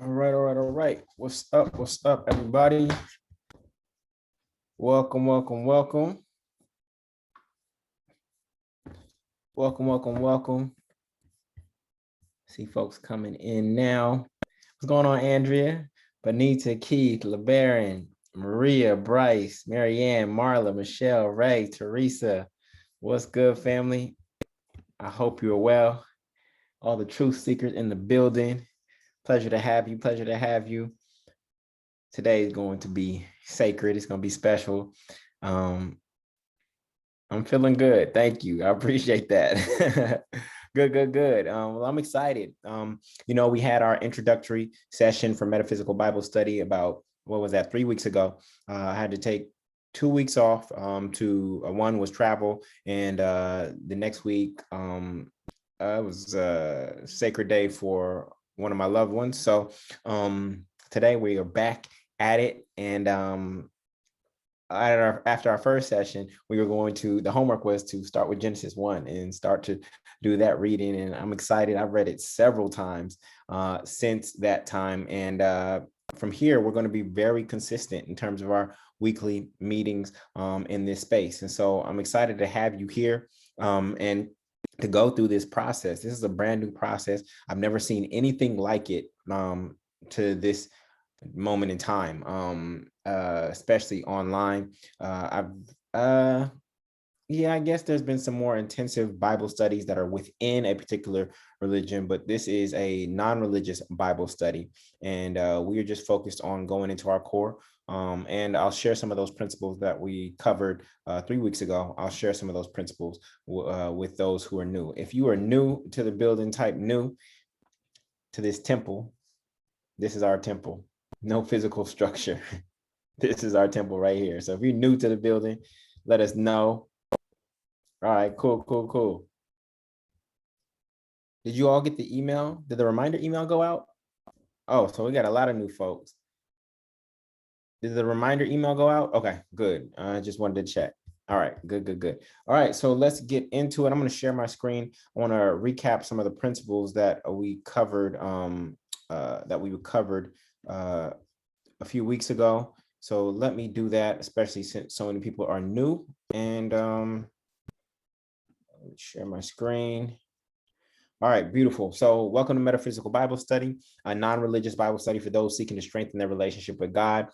All right. What's up? What's up, everybody? Welcome, welcome, welcome. Welcome. See folks coming in now. What's going on, Andrea? Bonita, Keith, LeBaron, Maria, Bryce, Marianne, Marla, Michelle, Ray, Teresa. What's good, family? I hope you're well. All the truth seekers in the building. Pleasure to have you. Today is going to be sacred. It's going to be special. I'm feeling good. Thank you. I appreciate that. Good. Well, I'm excited. We had our introductory session for Metaphysical Bible Study about, what was that, 3 weeks ago. I had to take 2 weeks off to one was travel, and the next week it was a sacred day for one of my loved ones. So today we are back at it, and after our first session, the homework was to start with Genesis 1 and start to do that reading. And I'm excited. I've read it several times since that time. And from here, we're going to be very consistent in terms of our weekly meetings in this space. And so I'm excited to have you here and to go through this process. This is a brand new process. I've never seen anything like it to this moment in time, especially online. I guess there's been some more intensive Bible studies that are within a particular religion, but this is a non-religious Bible study, and we are just focused on going into our core. And I'll share some of those principles that we covered 3 weeks ago. I'll share some of those principles with those who are new. If you are new to the building, type new to this temple. This is our temple. No physical structure. This is our temple right here. So if you're new to the building, let us know. All right, cool. Did you all get the email? Did the reminder email go out? Oh, so we got a lot of new folks. Did the reminder email go out? Okay, good. I just wanted to check. All right, good. All right, so let's get into it. I'm going to share my screen. I want to recap some of the principles that we covered a few weeks ago. So let me do that, especially since so many people are new. And share my screen. All right, beautiful. So welcome to Metaphysical Bible Study, a non-religious Bible study for those seeking to strengthen their relationship with God.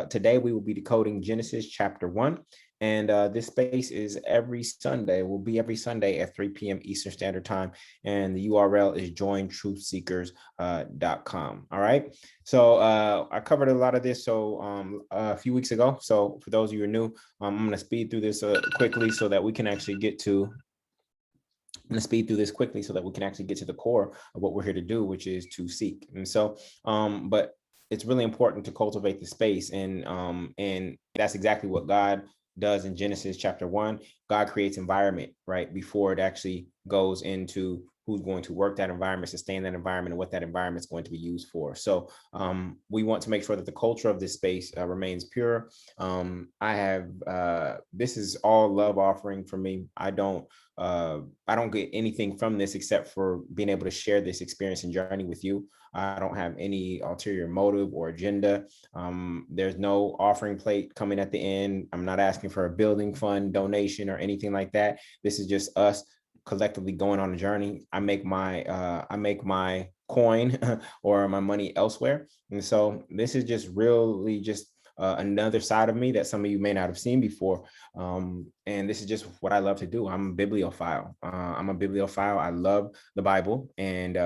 Today, we will be decoding Genesis chapter 1. And this space is every Sunday. Will be every Sunday at 3 p.m. Eastern Standard Time. And the URL is jointruthseekers.com. All right. So I covered a lot of this a few weeks ago. So for those of you who are new, I'm going to speed through this quickly so that we can actually get to the core of what we're here to do, which is to seek. And so, but it's really important to cultivate the space, and that's exactly what God does in Genesis chapter 1. God creates environment right before it actually goes into who's going to work that environment, sustain that environment, and what that environment is going to be used for. So we want to make sure that the culture of this space remains pure. This is all love offering for me. I don't get anything from this except for being able to share this experience and journey with you. I don't have any ulterior motive or agenda. There's no offering plate coming at the end. I'm not asking for a building fund donation or anything like that. This is just us collectively going on a journey. I make my coin or my money elsewhere. And so this is just really just another side of me that some of you may not have seen before. And this is just what I love to do. I'm a bibliophile. I love the Bible and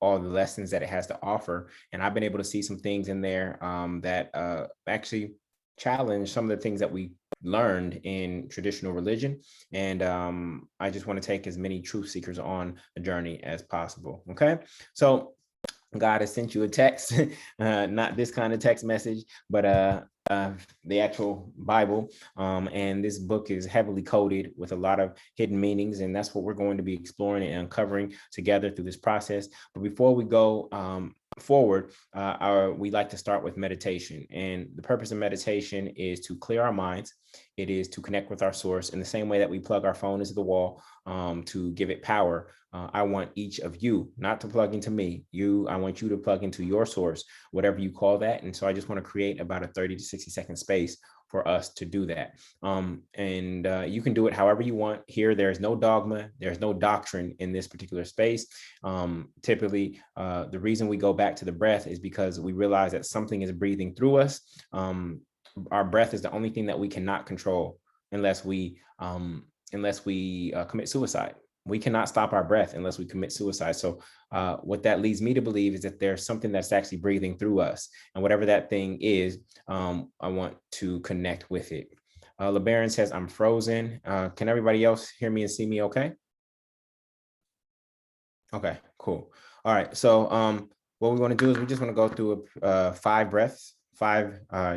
all the lessons that it has to offer. And I've been able to see some things in there that actually challenge some of the things that we learned in traditional religion. And I just want to take as many truth seekers on a journey as possible. Okay. So God has sent you a text, not this kind of text message, but the actual Bible. And this book is heavily coded with a lot of hidden meanings. And that's what we're going to be exploring and uncovering together through this process. But before we go forward, we like to start with meditation. And the purpose of meditation is to clear our minds. It is to connect with our source in the same way that we plug our phone into the wall to give it power. I want each of you not to plug into me. I want you to plug into your source, whatever you call that. And so I just want to create about a 30 to 60-second space for us to do that. You can do it however you want. Here, there's no dogma, there's no doctrine in this particular space. Typically, the reason we go back to the breath is because we realize that something is breathing through us. Our breath is the only thing that we cannot control unless we commit suicide. We cannot stop our breath unless we commit suicide. So what that leads me to believe is that there's something that's actually breathing through us. And whatever that thing is, I want to connect with it. LeBaron says, I'm frozen. Can everybody else hear me and see me okay? Okay, cool. All right, so what we want to do is we just want to go through 5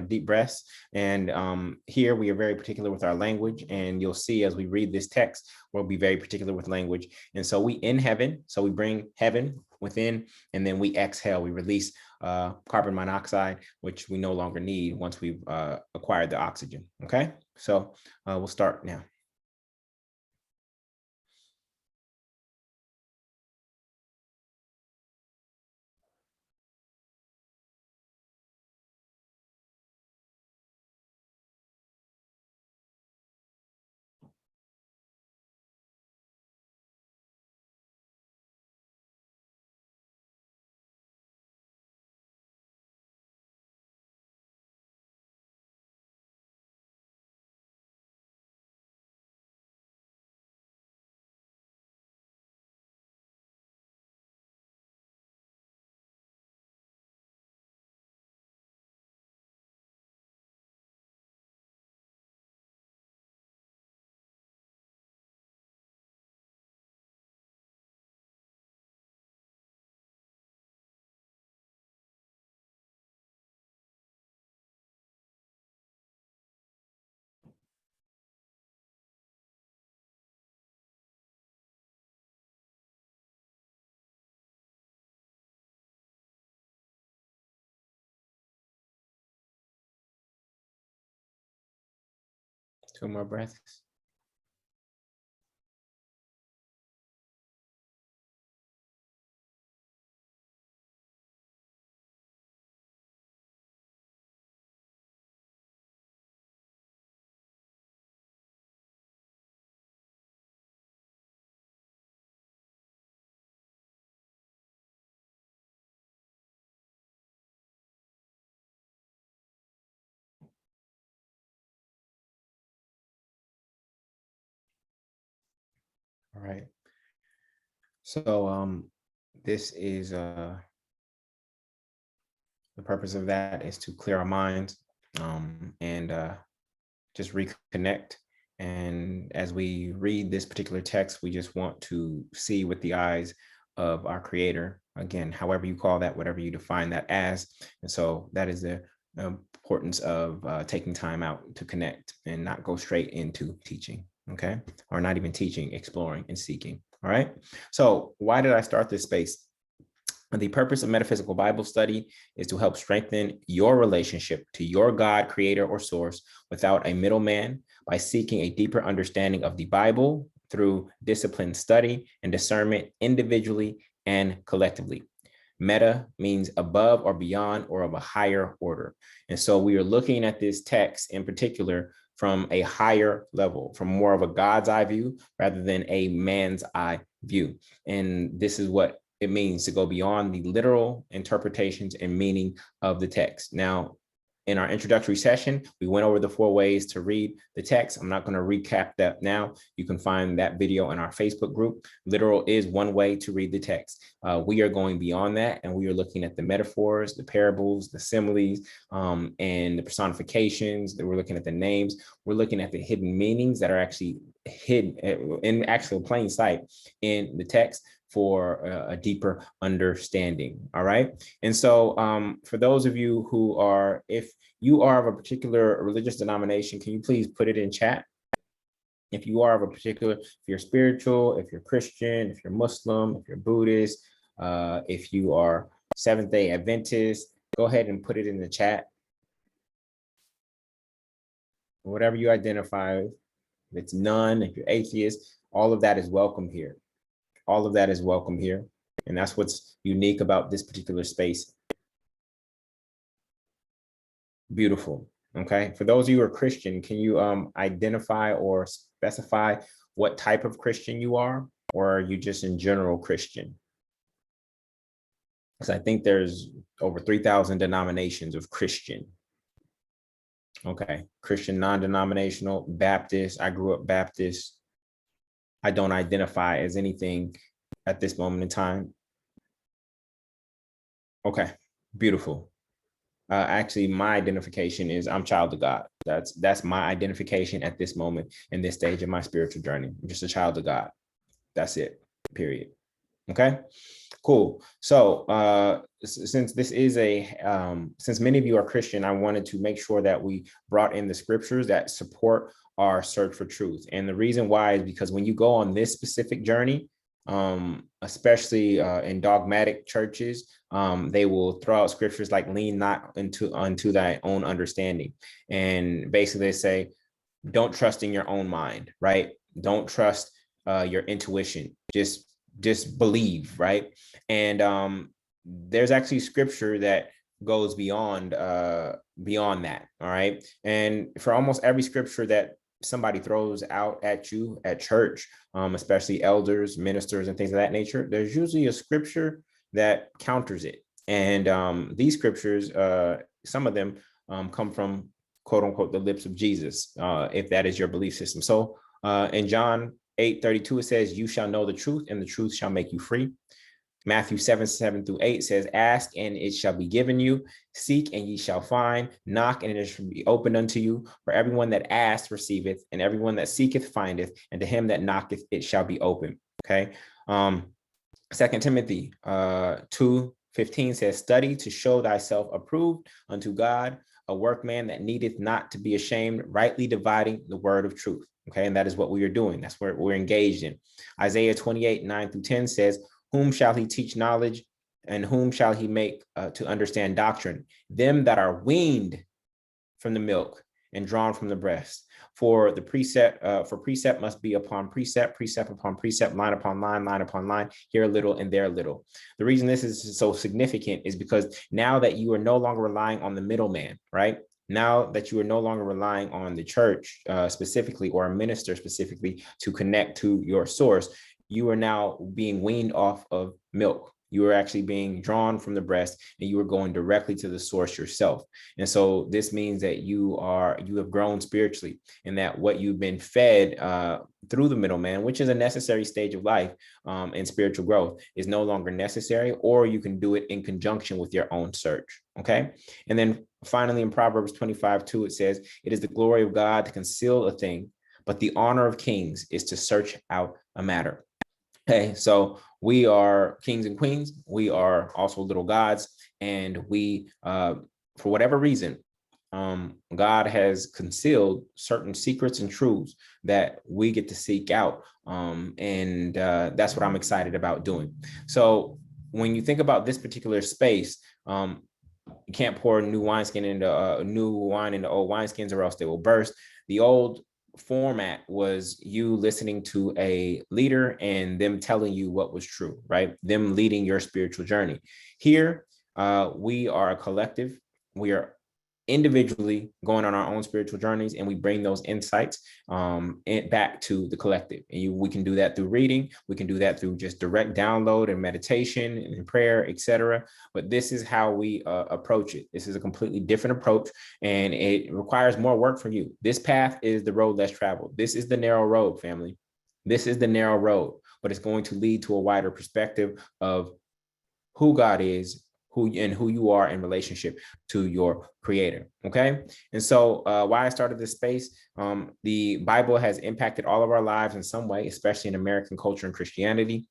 deep breaths. And here we are very particular with our language. And you'll see as we read this text, we'll be very particular with language. And so we in heaven, so we bring heaven within, and then we exhale, we release carbon monoxide, which we no longer need once we've acquired the oxygen. Okay, so we'll start now. Two more breaths. All right. So this is the purpose of that is to clear our minds and just reconnect. And as we read this particular text, we just want to see with the eyes of our creator, again, however you call that, whatever you define that as. And so that is the importance of taking time out to connect and not go straight into teaching, okay? Or not even teaching, exploring and seeking, all right? So why did I start this space? The purpose of metaphysical Bible study is to help strengthen your relationship to your God, creator, or source without a middleman by seeking a deeper understanding of the Bible through disciplined study and discernment individually and collectively. Meta means above or beyond or of a higher order. And so we are looking at this text in particular from a higher level, from more of a God's eye view rather than a man's eye view. And this is what it means to go beyond the literal interpretations and meaning of the text. Now, in our introductory session, we went over the 4 ways to read the text. I'm not going to recap that now. You can find that video in our Facebook group. Literal is one way to read the text. We are going beyond that, and we are looking at the metaphors, the parables, the similes, and the personifications. We're looking at the names. We're looking at the hidden meanings that are actually hidden in actual plain sight in the text for a deeper understanding. All right. And so for those of you who are, if you are of a particular religious denomination, can you please put it in chat? If you are of a particular, if you're spiritual, if you're Christian, if you're Muslim, if you're Buddhist, if you are Seventh-day Adventist, go ahead and put it in the chat. Whatever you identify with, if it's none, if you're atheist, all of that is welcome here. All of that is welcome here. And that's what's unique about this particular space. Beautiful. Okay. For those of you who are Christian, can you identify or specify what type of Christian you are, or are you just in general Christian? Because I think there's over 3,000 denominations of Christian. Okay. Christian, non-denominational, Baptist. I grew up Baptist. I don't identify as anything at this moment in time. Okay. Beautiful. Actually, my identification is I'm child of God. That's my identification at this moment in this stage of my spiritual journey. I'm just a child of God. That's it. Period. Okay. Cool. So since this is since many of you are Christian, I wanted to make sure that we brought in the scriptures that support our search for truth. And the reason why is because when you go on this specific journey, especially in dogmatic churches, they will throw out scriptures like lean not unto thy own understanding. And basically they say, don't trust in your own mind, right? Don't trust your intuition. Just believe, right? And there's actually scripture that goes beyond that. All right. And for almost every scripture that somebody throws out at you at church, especially elders, ministers, and things of that nature, there's usually a scripture that counters it. And these scriptures, some of them come from quote unquote the lips of Jesus, if that is your belief system. So in John 8:32, it says, you shall know the truth, and the truth shall make you free. Matthew 7:7-8 says, ask and it shall be given you, seek and ye shall find, knock and it shall be opened unto you. For everyone that asks receiveth, and everyone that seeketh findeth, and to him that knocketh it shall be open. Okay. 2 Timothy 2:15 says, study to show thyself approved unto God, a workman that needeth not to be ashamed, rightly dividing the word of truth. Okay. And that is what we are doing. That's what we're engaged in. Isaiah 28:9-10 says, whom shall he teach knowledge, and whom shall he make to understand doctrine? Them that are weaned from the milk and drawn from the breast. For precept must be upon precept, precept upon precept, line upon line, line upon line, here a little and there a little. The reason this is so significant is because now that you are no longer relying on the middleman, right? Now that you are no longer relying on the church specifically, or a minister specifically, to connect to your source, you are now being weaned off of milk. You are actually being drawn from the breast, and you are going directly to the source yourself. And so this means that you have grown spiritually, and that what you've been fed through the middleman, which is a necessary stage of life in spiritual growth, is no longer necessary, or you can do it in conjunction with your own search. Okay. And then finally, in Proverbs 25:2, it says, it is the glory of God to conceal a thing, but the honor of kings is to search out a matter. Okay, so we are kings and queens. We are also little gods, and we, for whatever reason, God has concealed certain secrets and truths that we get to seek out, and that's what I'm excited about doing. So when you think about this particular space, you can't pour new wineskin into new wine into old wineskins, or else they will burst. The old format was you listening to a leader and them telling you what was true, right? Them leading your spiritual journey. Here, we are a collective. We are individually going on our own spiritual journeys, and we bring those insights back to the collective. And we can do that through reading. We can do that through just direct download and meditation and prayer, etc. But this is how we approach it. This is a completely different approach, and it requires more work from you. This path is the road less traveled. This is the narrow road, family. This is the narrow road, but it's going to lead to a wider perspective of who God is, who you are in relationship to your creator. Okay. And so why I started this space, the Bible has impacted all of our lives in some way, especially in American culture and Christianity.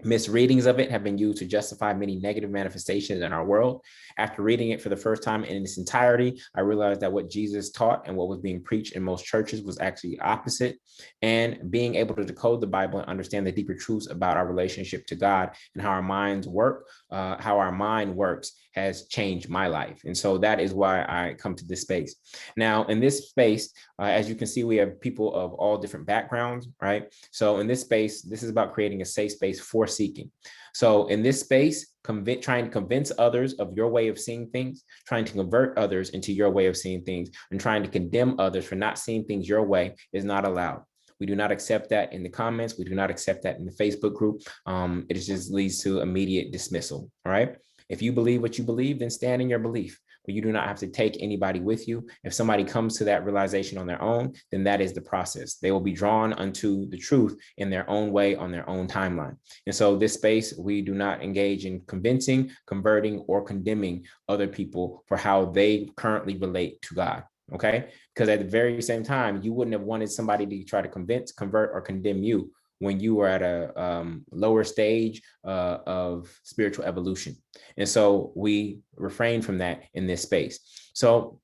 Misreadings of it have been used to justify many negative manifestations in our world. After reading it for the first time in its entirety, I realized that what Jesus taught and what was being preached in most churches was actually opposite. And being able to decode the Bible and understand the deeper truths about our relationship to God and how our minds work, how our mind works, has changed my life. And so that is why I come to this space. Now, in this space, as you can see, we have people of all different backgrounds, right? So in this space, this is about creating a safe space for seeking. So in this space, trying to convince others of your way of seeing things, trying to convert others into your way of seeing things, and trying to condemn others for not seeing things your way is not allowed. We do not accept that in the comments. We do not accept that in the Facebook group. It just leads to immediate dismissal. All right. If you believe what you believe, then stand in your belief. But you do not have to take anybody with you. If somebody comes to that realization on their own, then that is the process. They will be drawn unto the truth in their own way, on their own timeline. And so this space, we do not engage in convincing, converting, or condemning other people for how they currently relate to God. Okay. Because at the very same time, you wouldn't have wanted somebody to try to convince, convert, or condemn you when you were at a lower stage of spiritual evolution. And so we refrain from that in this space. So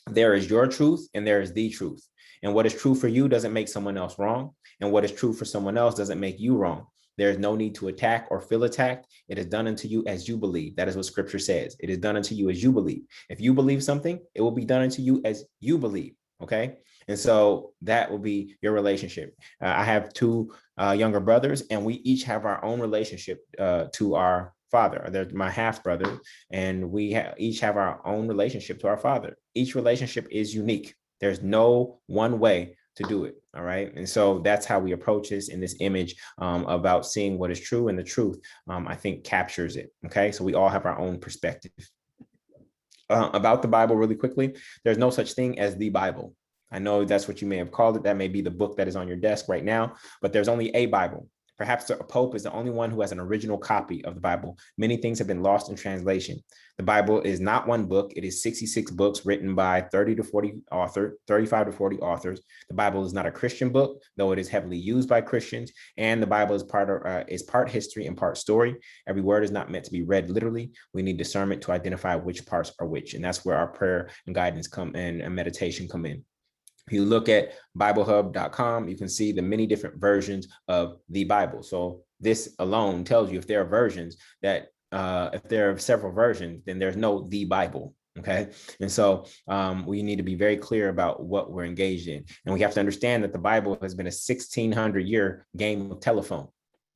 there is your truth and there is the truth. And what is true for you doesn't make someone else wrong. And what is true for someone else doesn't make you wrong. There is no need to attack or feel attacked. It is done unto you as you believe. That is what scripture says. It is done unto you as you believe. If you believe something, it will be done unto you as you believe. Okay. And so that will be your relationship. I have two younger brothers, and we each have our own relationship to our father. They're my half brother, and we each have our own relationship to our father. Each relationship is unique. There's no one way to do it. All right. And so that's how we approach this in this image about seeing what is true, and the truth, I think, captures it. Okay. So we all have our own perspective. About the Bible really quickly, there's no such thing as the Bible. I know that's what you may have called it. That may be the book that is on your desk right now, but there's only a Bible. Perhaps the Pope is the only one who has an original copy of the Bible. Many things have been lost in translation. The Bible is not one book. It is 66 books written by 35 to 40 authors. The Bible is not a Christian book, though it is heavily used by Christians. And the Bible is part history and part story. Every word is not meant to be read literally. We need discernment to identify which parts are which. And that's where our prayer and guidance come in, and meditation come in. If you look at BibleHub.com, you can see the many different versions of the Bible. So this alone tells you if there are versions that, if there are several versions, then there's no the Bible. Okay. And so we need to be very clear about what we're engaged in. And we have to understand that the Bible has been a 1600-year game of telephone.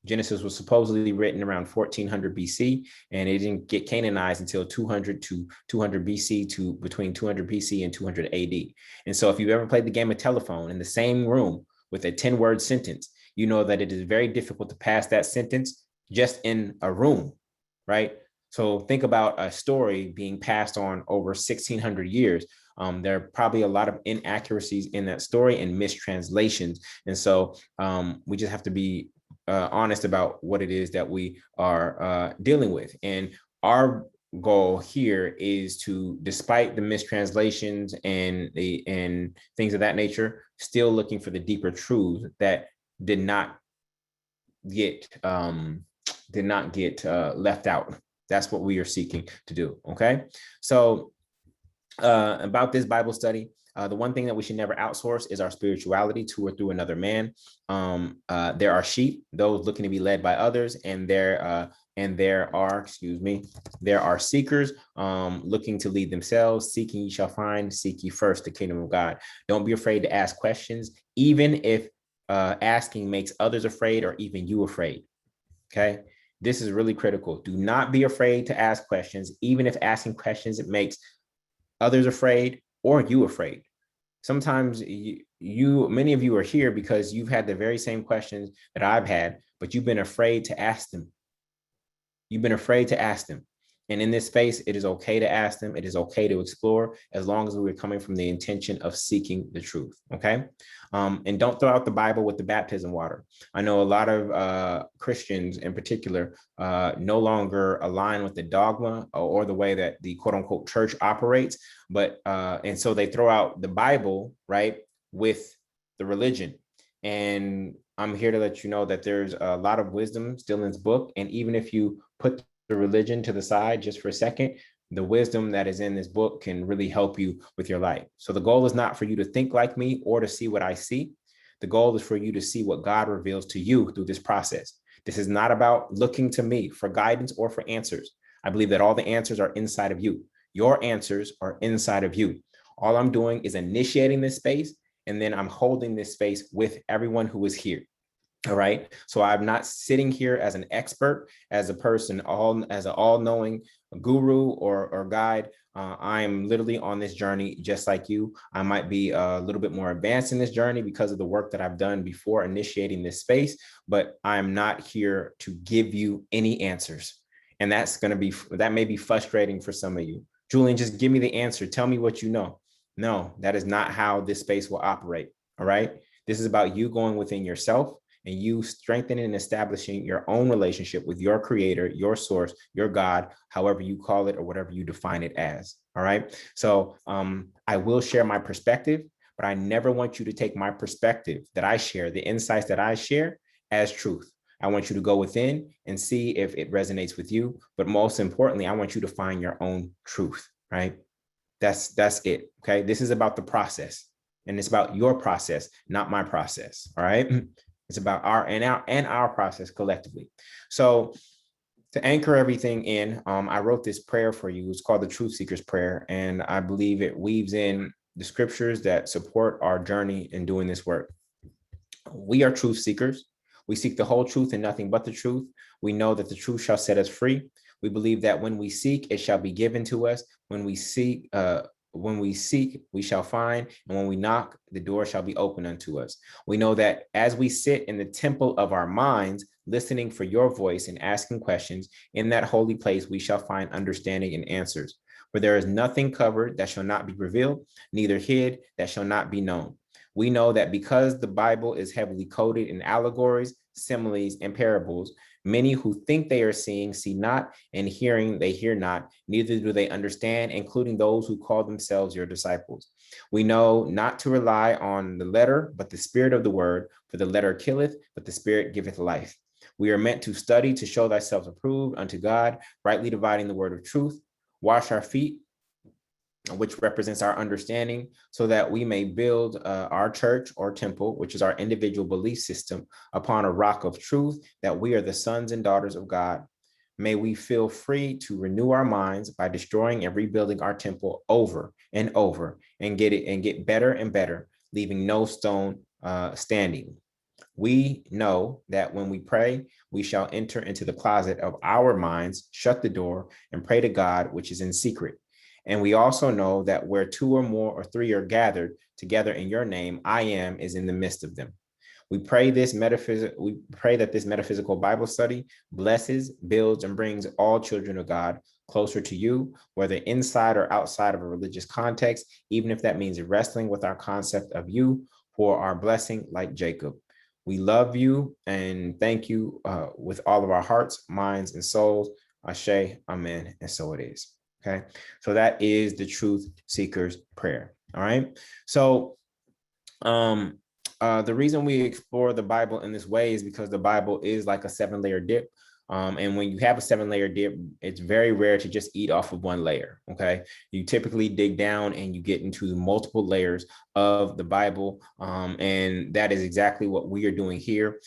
Genesis was supposedly written around 1400 BC, and it didn't get canonized until 200 BC to between 200 BC and 200 AD. And so if you've ever played the game of telephone in the same room with a 10-word sentence, you know that it is very difficult to pass that sentence just in a room, right? So think about a story being passed on over 1600 years. There are probably a lot of inaccuracies in that story and mistranslations. And so we just have to be honest about what it is that we are dealing with. And our goal here is to, despite the mistranslations and things of that nature, still looking for the deeper truths that did not get left out. That's what we are seeking to do. Okay. So about this Bible study, the one thing that we should never outsource is our spirituality to or through another man. There are sheep, those looking to be led by others, and there are seekers looking to lead themselves. Seeking, ye shall find. Seek ye first the kingdom of God. Don't be afraid to ask questions, even if asking makes others afraid or even you afraid. Okay. This is really critical. Do not be afraid to ask questions, even if asking questions it makes others afraid or you afraid. Sometimes many of you are here because you've had the very same questions that I've had, but you've been afraid to ask them. You've been afraid to ask them. And in this space, it is okay to ask them. It is okay to explore, as long as we're coming from the intention of seeking the truth. Okay. And don't throw out the Bible with the baptism water. I know a lot of Christians in particular no longer align with the dogma or the way that the quote unquote church operates. And so they throw out the Bible, right, with the religion. And I'm here to let you know that there's a lot of wisdom still in this book. And even if you put the religion to the side just for a second, the wisdom that is in this book can really help you with your life. So the goal is not for you to think like me or to see what I see. The goal is for you to see what God reveals to you through this process. This is not about looking to me for guidance or for answers. I believe that all the answers are inside of you. Your answers are inside of you. All I'm doing is initiating this space, and then I'm holding this space with everyone who is here. All right. So I'm not sitting here as an expert, as a person, as an all-knowing guru or guide. I'm literally on this journey just like you. I might be a little bit more advanced in this journey because of the work that I've done before initiating this space, but I'm not here to give you any answers. And that may be frustrating for some of you. Julian, just give me the answer. Tell me what you know. No, that is not how this space will operate. All right. This is about you going within yourself and you strengthening and establishing your own relationship with your creator, your source, your God, however you call it or whatever you define it as. All right. So I will share my perspective, but I never want you to take my perspective that I share, the insights that I share, as truth. I want you to go within and see if it resonates with you. But most importantly, I want you to find your own truth. Right. That's it. Okay. This is about the process, and it's about your process, not my process. All right. It's about our process collectively. So to anchor everything in, I wrote this prayer for you. It's called the Truth Seeker's Prayer. And I believe it weaves in the scriptures that support our journey in doing this work. We are truth seekers. We seek the whole truth and nothing but the truth. We know that the truth shall set us free. We believe that when we seek, it shall be given to us. When we seek, we shall find. And when we knock, the door shall be open unto us. We know that as we sit in the temple of our minds, listening for your voice and asking questions, in that holy place, we shall find understanding and answers. For there is nothing covered that shall not be revealed, neither hid that shall not be known. We know that because the Bible is heavily coded in allegories, similes, and parables, many who think they are seeing see not, and hearing they hear not, neither do they understand, including those who call themselves your disciples. We know not to rely on the letter, but the spirit of the word, for the letter killeth, but the spirit giveth life. We are meant to study to show thyself approved unto God, rightly dividing the word of truth. Wash our feet, which represents our understanding, so that we may build our church or temple, which is our individual belief system, upon a rock of truth, that we are the sons and daughters of God. May we feel free to renew our minds by destroying and rebuilding our temple over and over and get better and better, leaving no stone standing. We know that when we pray, we shall enter into the closet of our minds, shut the door, and pray to God, which is in secret. And we also know that where two or more or three are gathered together in your name, I am is in the midst of them. We pray that this metaphysical Bible study blesses, builds, and brings all children of God closer to you, whether inside or outside of a religious context, even if that means wrestling with our concept of you for our blessing, like Jacob. We love you and thank you with all of our hearts, minds, and souls. Ashe, amen, and so it is. Okay, so that is the Truth Seeker's Prayer. All right, so the reason we explore the Bible in this way is because the Bible is like a 7-layer dip. And when you have a 7-layer dip, it's very rare to just eat off of one layer. Okay. You typically dig down and you get into multiple layers of the Bible. And that is exactly what we are doing here.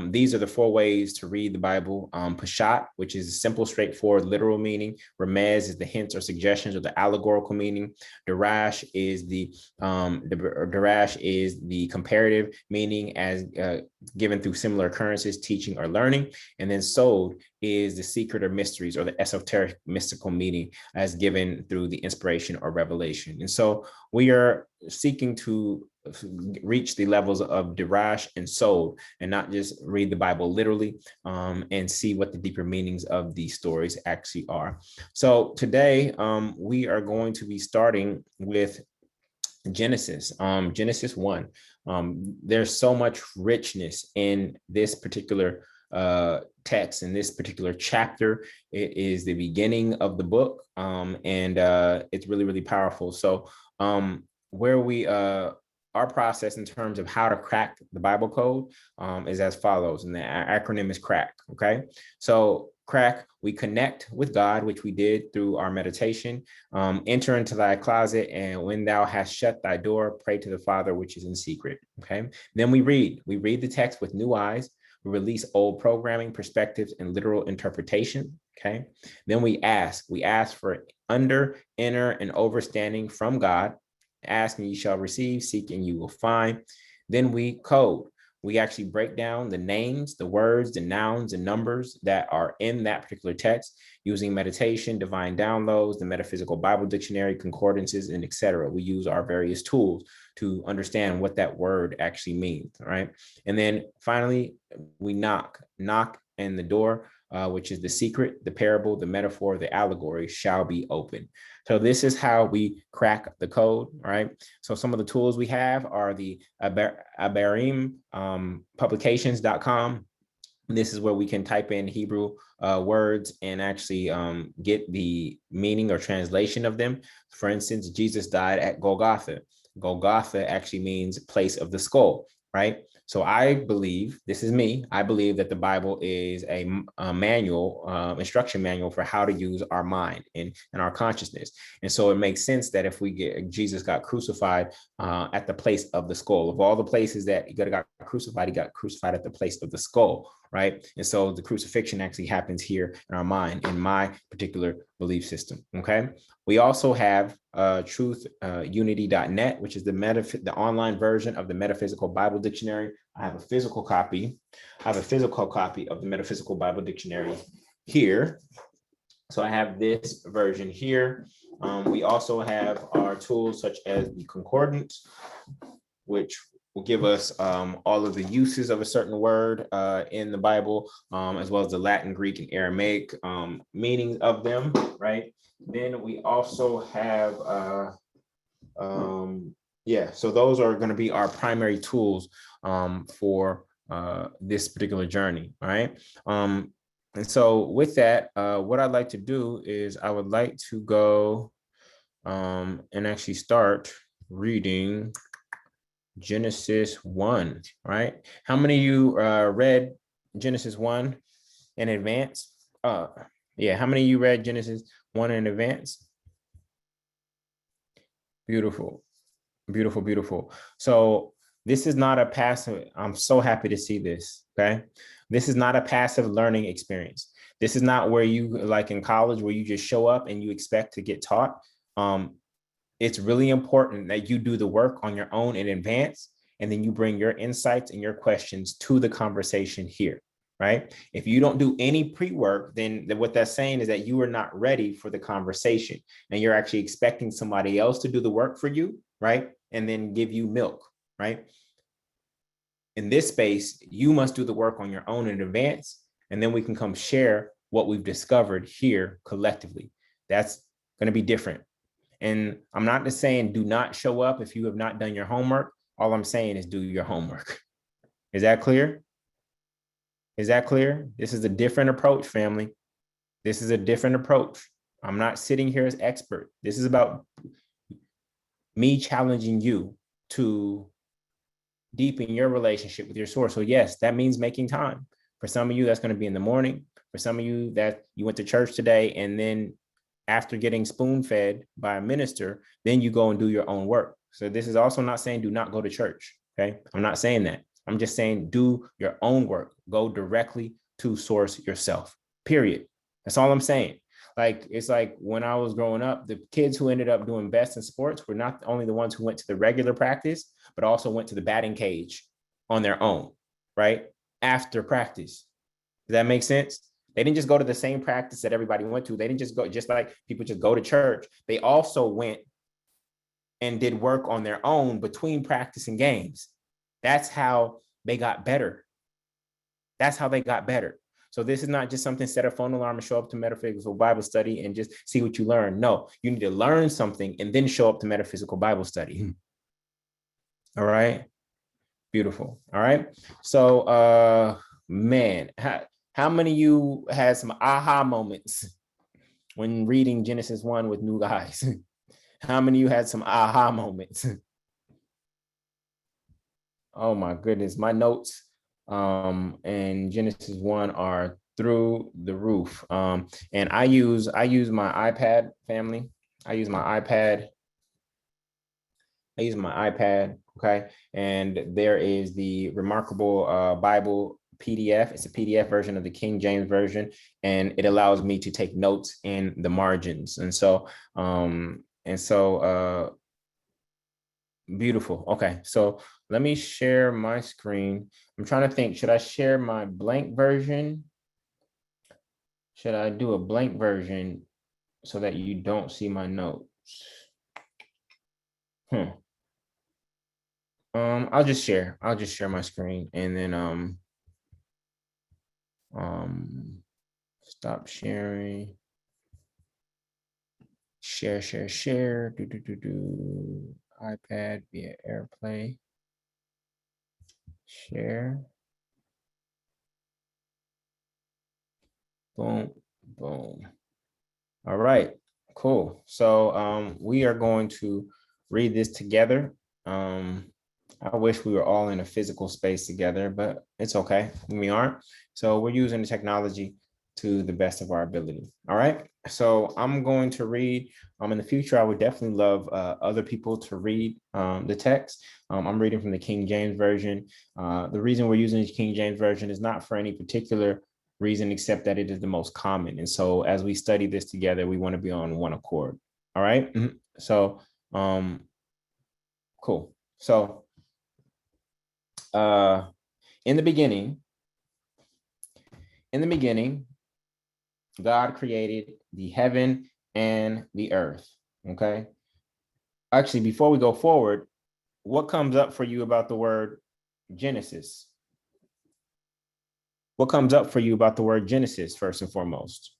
These are the 4 ways to read the Bible. Peshat, which is a simple, straightforward, literal meaning. Remez is the hints or suggestions or the allegorical meaning. Darash is the comparative meaning as given through similar occurrences, teaching or learning. And then Sod is the secret or mysteries or the esoteric mystical meaning as given through the inspiration or revelation. And so we are seeking to reach the levels of Darash and Sod and not just read the Bible literally and see what the deeper meanings of these stories actually are. So today we are going to be starting with Genesis, Genesis 1. There's so much richness in this particular text, in this particular chapter. It is the beginning of the book, and it's really, really powerful. So where we our process in terms of how to crack the Bible code is as follows, and the acronym is CRACK. Okay, so crack, we connect with God, which we did through our meditation. Enter into thy closet, and when thou hast shut thy door, pray to the Father which is in secret. Okay, then we read the text with new eyes. We release old programming, perspectives, and literal interpretation. Okay, then we ask for inner, and understanding from God. Ask and you shall receive, seek and you will find. Then we code. We actually break down the names, the words, the nouns, and numbers that are in that particular text using meditation, divine downloads, the Metaphysical Bible Dictionary, concordances, and etc. We use our various tools to understand what that word actually means, right? And then finally, we knock, and the door, which is the secret, the parable, the metaphor, the allegory, shall be open. So this is how we crack the code, right? So some of the tools we have are the Abarim publications.com. This is where we can type in Hebrew words and actually get the meaning or translation of them. For instance, Jesus died at Golgotha. Golgotha actually means place of the skull, right? So I believe, this is me, I believe that the Bible is a manual, instruction manual for how to use our mind and our consciousness. And so it makes sense that if Jesus got crucified at the place of the skull. Of all the places that he got crucified at the place of the skull, right? And so the crucifixion actually happens here in our mind, in my particular belief system, okay? We also have truthunity.net, which is the online version of the Metaphysical Bible Dictionary. I have a physical copy. of the Metaphysical Bible Dictionary here. So I have this version here. We also have our tools such as the concordance, which will give us all of the uses of a certain word in the Bible, as well as the Latin, Greek, and Aramaic meanings of them, right? Then we also have, so those are going to be our primary tools for this particular journey, right? And so with that, what I'd like to do is I would like to go and actually start reading Genesis 1, right? How many of you read Genesis 1 in advance? Yeah, how many of you read Genesis 1 in advance? Beautiful, beautiful, beautiful. So this is not a passive, I'm so happy to see this, okay? This is not a passive learning experience. This is not where you, like in college, where you just show up and you expect to get taught. It's really important that you do the work on your own in advance, and then you bring your insights and your questions to the conversation here, right? If you don't do any pre-work, then what that's saying is that you are not ready for the conversation, and you're actually expecting somebody else to do the work for you, right? And then give you milk, right? In this space, you must do the work on your own in advance, and then we can come share what we've discovered here collectively. That's going to be different. And I'm not just saying do not show up if you have not done your homework. All I'm saying is do your homework. Is that clear? Is that clear? This is a different approach, family. This is a different approach. I'm not sitting here as expert. This is about me challenging you to deepen your relationship with your source. So yes, that means making time. For some of you, that's going to be in the morning. For some of you, that you went to church today, and then after getting spoon-fed by a minister, then you go and do your own work. So this is also not saying do not go to church, okay? I'm not saying that. I'm just saying do your own work. Go directly to source yourself, period. That's all I'm saying. Like, it's like when I was growing up, the kids who ended up doing best in sports were not only the ones who went to the regular practice, but also went to the batting cage on their own, right? After practice. Does that make sense? They didn't just go to the same practice that everybody went to. They didn't just go, just like people just go to church. They also went and did work on their own between practice and games. That's how they got better. That's how they got better. So this is not just something, set a phone alarm and show up to Metaphysical Bible Study and just see what you learn. No, you need to learn something and then show up to Metaphysical Bible Study. All right. Beautiful. All right. So, man, how many of you had some aha moments when reading Genesis 1 with new eyes? How many of you had some aha moments? Oh my goodness, my notes in Genesis 1 are through the roof. And I use my iPad, family. I use my iPad. I use my iPad, okay? And there is the Remarkable Bible PDF. It's a PDF version of the King James Version, and it allows me to take notes in the margins. And so beautiful. Okay, so let me share my screen. I'm trying to think, should I share my blank version? Should I do a blank version so that you don't see my notes? Hmm. I'll just share. I'll just share my screen and then um stop sharing. Share. Do. iPad via AirPlay. Share. Boom, boom. All right, cool. So we are going to read this together. Um, I wish we were all in a physical space together, but it's okay. We aren't. So we're using the technology to the best of our ability. All right. So I'm going to read. In the future, I would definitely love other people to read the text. I'm reading from the King James Version. The reason we're using the King James Version is not for any particular reason except that it is the most common. And so as we study this together, we want to be on one accord. All right. So cool. So uh in the beginning, in the beginning, God created the heaven and the earth. Okay. Actually, before we go forward, what comes up for you about the word Genesis? What comes up for you about the word Genesis, first and foremost?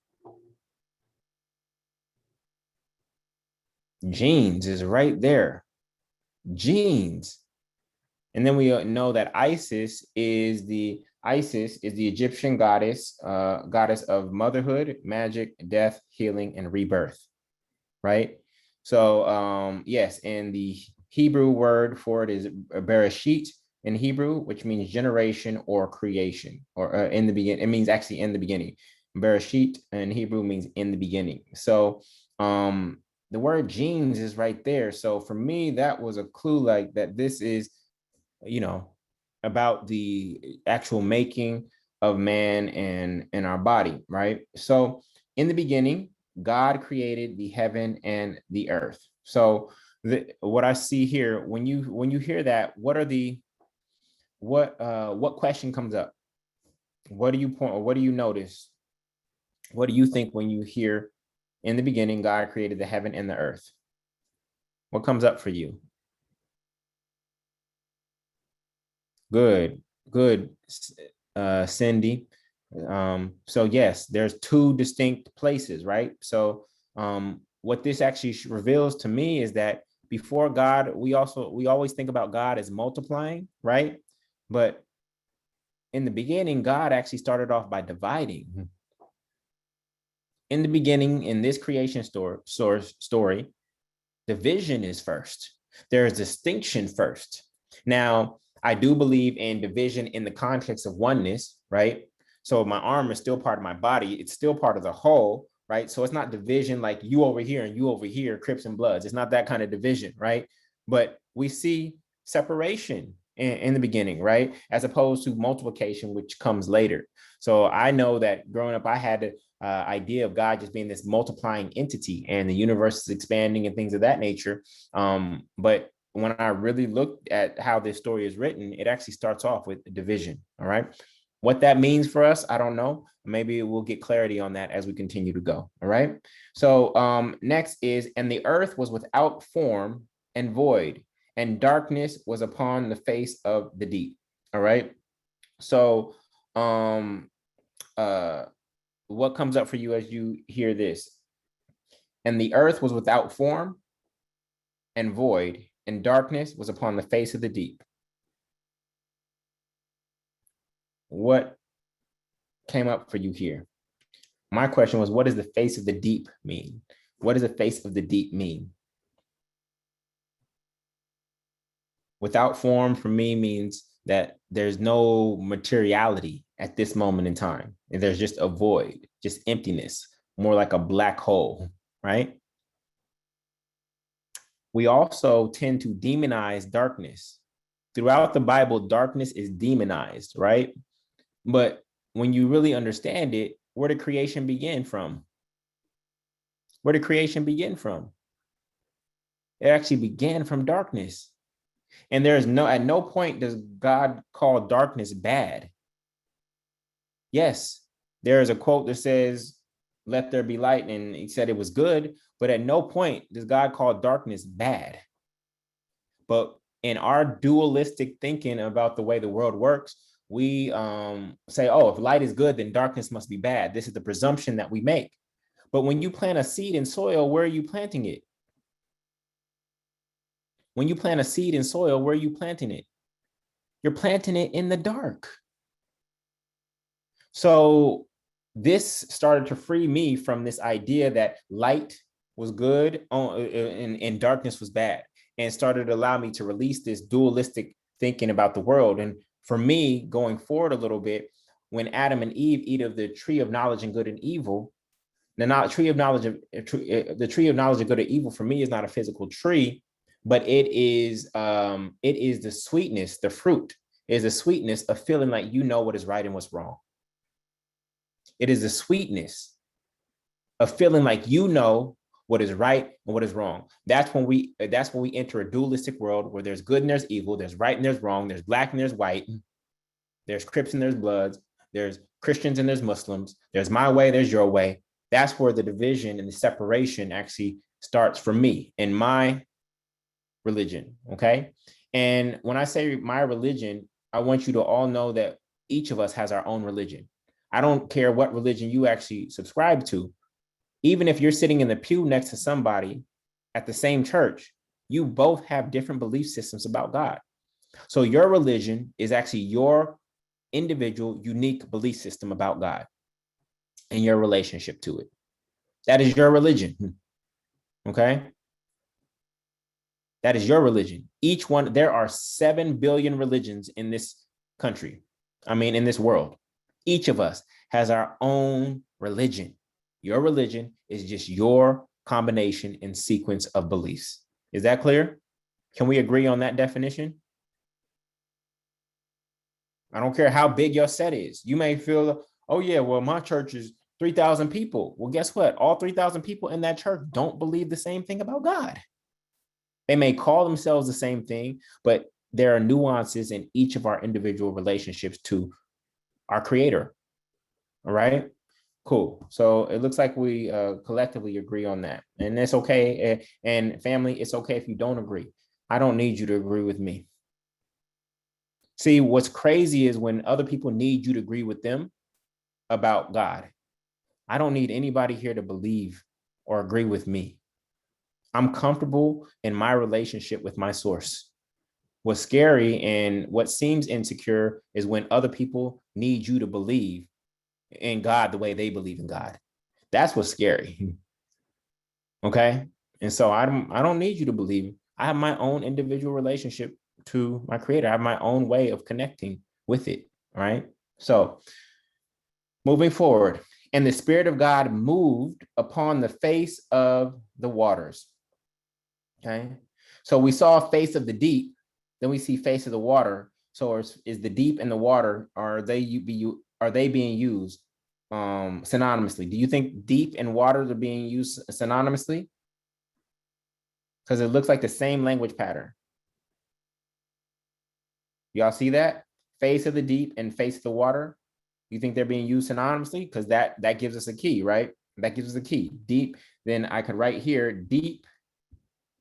Genes is right there. Genes. And then we know that Isis is the Egyptian goddess, goddess of motherhood, magic, death, healing, and rebirth. Right. So yes, and the Hebrew word for it is Bereshit in Hebrew, which means generation or creation, or in the beginning. It means actually in the beginning. Bereshit in Hebrew means in the beginning. So the word genes is right there. So for me, that was a clue, like that this is, you know, about the actual making of man and our body, right? So in the beginning, God created the heaven and the earth. So what I see here, when you hear that, what question comes up? What do you point, or what do you notice? What do you think when you hear in the beginning God created the heaven and the earth? What comes up for you? Good, good, Cindy. So yes, there's two distinct places, right? So what this actually reveals to me is that before God, we always think about God as multiplying, right? But in the beginning, God actually started off by dividing. In the beginning, in this creation story, division is first. There is distinction first. Now, I do believe in division in the context of oneness, right? So my arm is still part of my body. It's still part of the whole, right? So it's not division like you over here and you over here, Crips and Bloods. It's not that kind of division, right? But we see separation in the beginning, right? As opposed to multiplication, which comes later. So I know that growing up, I had to idea of God just being this multiplying entity and the universe is expanding and things of that nature. But when I really looked at how this story is written, it actually starts off with division. All right. What that means for us, I don't know. Maybe we'll get clarity on that as we continue to go. All right. So next is, and the earth was without form and void, and darkness was upon the face of the deep. All right. So uh what comes up for you as you hear this? And the earth was without form and void, and darkness was upon the face of the deep. What came up for you here? My question was, what does the face of the deep mean? What does the face of the deep mean? Without form for me means that there's no materiality at this moment in time. And there's just a void, just emptiness, more like a black hole, right? We also tend to demonize darkness. Throughout the Bible, darkness is demonized, right? But when you really understand it, where did creation begin from? Where did creation begin from? It actually began from darkness. And there's no, at no point does God call darkness bad. Yes, there is a quote that says, let there be light, and he said it was good, but at no point does God call darkness bad. But in our dualistic thinking about the way the world works, we say, oh, if light is good, then darkness must be bad. This is the presumption that we make. But when you plant a seed in soil, where are you planting it? When you plant a seed in soil, where are you planting it? You're planting it in the dark. So this started to free me from this idea that light was good and darkness was bad, and started to allow me to release this dualistic thinking about the world. And for me, going forward a little bit, when Adam and Eve eat of the tree of knowledge and good and evil, the tree of knowledge of good and evil for me is not a physical tree, but it is the sweetness, the fruit is the sweetness of feeling like you know what is right and what's wrong. It is the sweetness of feeling like you know what is right and what is wrong. That's when we enter a dualistic world where there's good and there's evil, there's right and there's wrong, there's black and there's white, there's Crips and there's Bloods, there's Christians and there's Muslims, there's my way, there's your way. That's where the division and the separation actually starts for me in my religion, okay? And when I say my religion, I want you to all know that each of us has our own religion. I don't care what religion you actually subscribe to. Even if you're sitting in the pew next to somebody at the same church, you both have different belief systems about God. So your religion is actually your individual, unique belief system about God and your relationship to it. That is your religion, okay? That is your religion. Each one, there are 7 billion religions in this country. I mean, in this world. Each of us has our own religion. Your religion is just your combination and sequence of beliefs. Is that clear? Can we agree on that definition? I don't care how big your set is. You may feel, oh yeah, well, my church is 3,000 people. Well, guess what? All 3,000 people in that church don't believe the same thing about God. They may call themselves the same thing, but there are nuances in each of our individual relationships to our creator. All right, cool. So it looks like we collectively agree on that, and it's okay. And family, it's okay if you don't agree. I don't need you to agree with me. See, what's crazy is when other people need you to agree with them about God. I don't need anybody here to believe or agree with me. I'm comfortable in my relationship with my source. What's scary and what seems insecure is when other people need you to believe in God the way they believe in God. That's what's scary. Okay. And so I don't need you to believe. I have my own individual relationship to my creator. I have my own way of connecting with it. Right. So moving forward, and the Spirit of God moved upon the face of the waters. Okay. So we saw face of the deep, then we see face of the water. So is the deep and the water, are they being used synonymously? Do you think deep and water are being used synonymously? Because it looks like the same language pattern. Y'all see that? Face of the deep and face of the water. You think they're being used synonymously? Because that gives us a key, right? That gives us a key. Deep, then I could write here, deep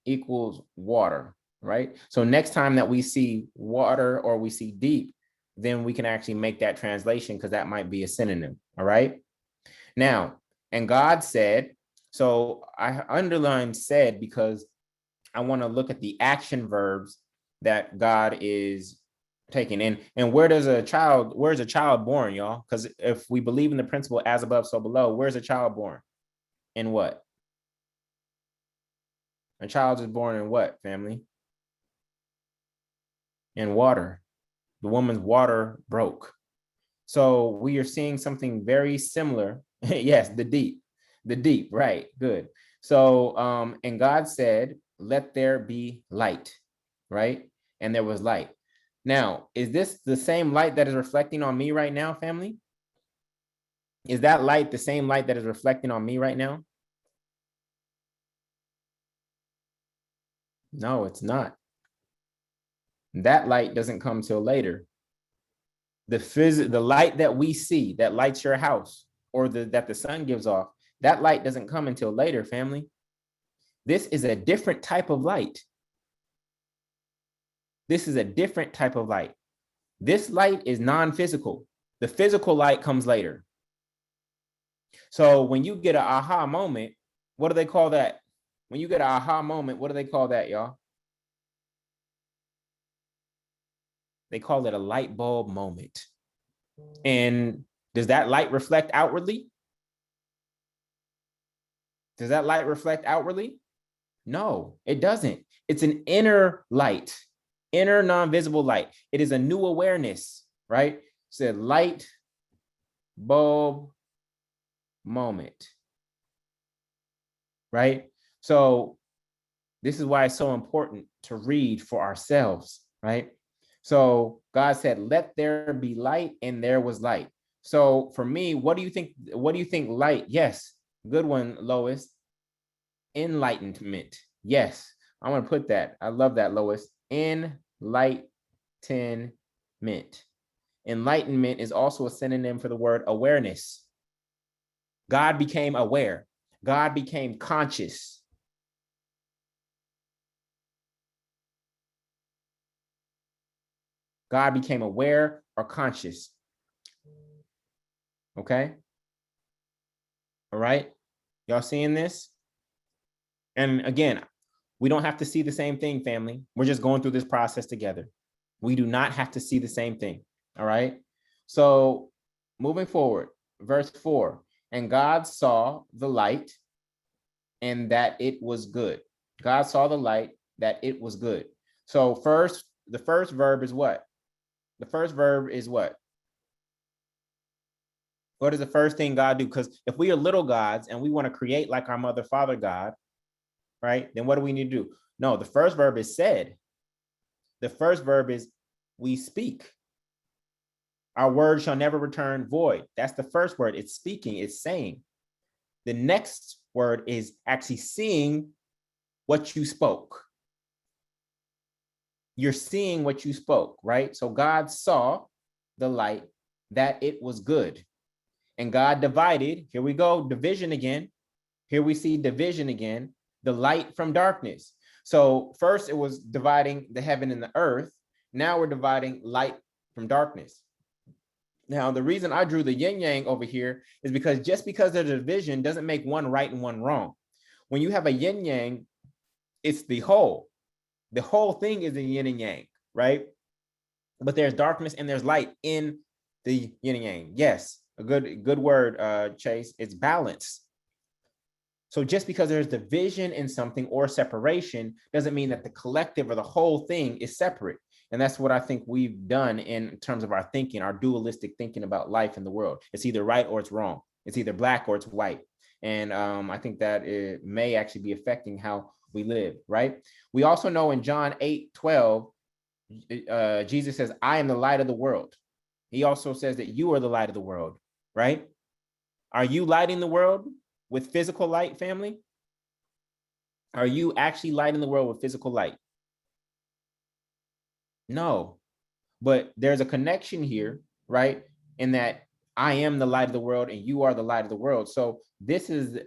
equals water, right? So next time that we see water or we see deep, then we can actually make that translation because that might be a synonym, all right? Now, and God said, so I underlined said because I want to look at the action verbs that God is taking in. And where's a child born, y'all? Because if we believe in the principle as above, so below, where's a child born? In what? A child is born in what, family? In water. the woman's water broke. So we are seeing something very similar. Yes, the deep, right? Good. So, and God said, let there be light, right? And there was light. Now, is this the same light that is reflecting on me right now, family? Is that light the same light that is reflecting on me right now? No, it's not. That light doesn't come till later. The light that we see that lights your house, or that the sun gives off, that light doesn't come until later, family. This is a different type of light. This is a different type of light. This light is non-physical. The physical light comes later. So when you get an aha moment, what do they call that? When you get an aha moment, what do they call that, y'all? They call it a light bulb moment. And does that light reflect outwardly? Does that light reflect outwardly? No, it doesn't. It's an inner light, inner non-visible light. It is a new awareness, right? It's a light bulb moment, right? So this is why it's so important to read for ourselves, right? So God said, let there be light, and there was light. So for me, what do you think? What do you think light? Yes, good one, Lois. Enlightenment. Yes, I'm going to put that. I love that, Lois. Enlightenment. Enlightenment is also a synonym for the word awareness. God became aware. God became conscious. God became aware or conscious. Okay. All right. Y'all seeing this? And again, we don't have to see the same thing, family. We're just going through this process together. We do not have to see the same thing. All right. So moving forward, verse 4, and God saw the light and that it was good. God saw the light, that it was good. So first, the first verb is what? The first verb is what? What is the first thing God do? Because if we are little gods and we want to create like our mother, father God, right? Then what do we need to do? No, the first verb is said. The first verb is we speak. Our word shall never return void. That's the first word. It's speaking, it's saying. The next word is actually seeing what you spoke. You're seeing what you spoke, right? So God saw the light, that it was good. And God divided, here we go, division again. Here we see division again, the light from darkness. So first it was dividing the heaven and the earth. Now we're dividing light from darkness. Now, the reason I drew the yin yang over here is because just because there's a division doesn't make one right and one wrong. When you have a yin yang, it's the whole. The whole thing is the yin and yang, right? But there's darkness and there's light in the yin and yang. Yes, a good word, Chase. It's balance. So just because there's division in something or separation doesn't mean that the collective or the whole thing is separate. And that's what I think we've done in terms of our thinking, our dualistic thinking about life in the world. It's either right or it's wrong. It's either black or it's white. And I think that it may actually be affecting how we live, right? We also know in John 8:12, Jesus says, I am the light of the world. He also says that you are the light of the world, right? Are you lighting the world with physical light, family? Are you actually lighting the world with physical light? No, but there's a connection here, right? In that I am the light of the world and you are the light of the world. So this is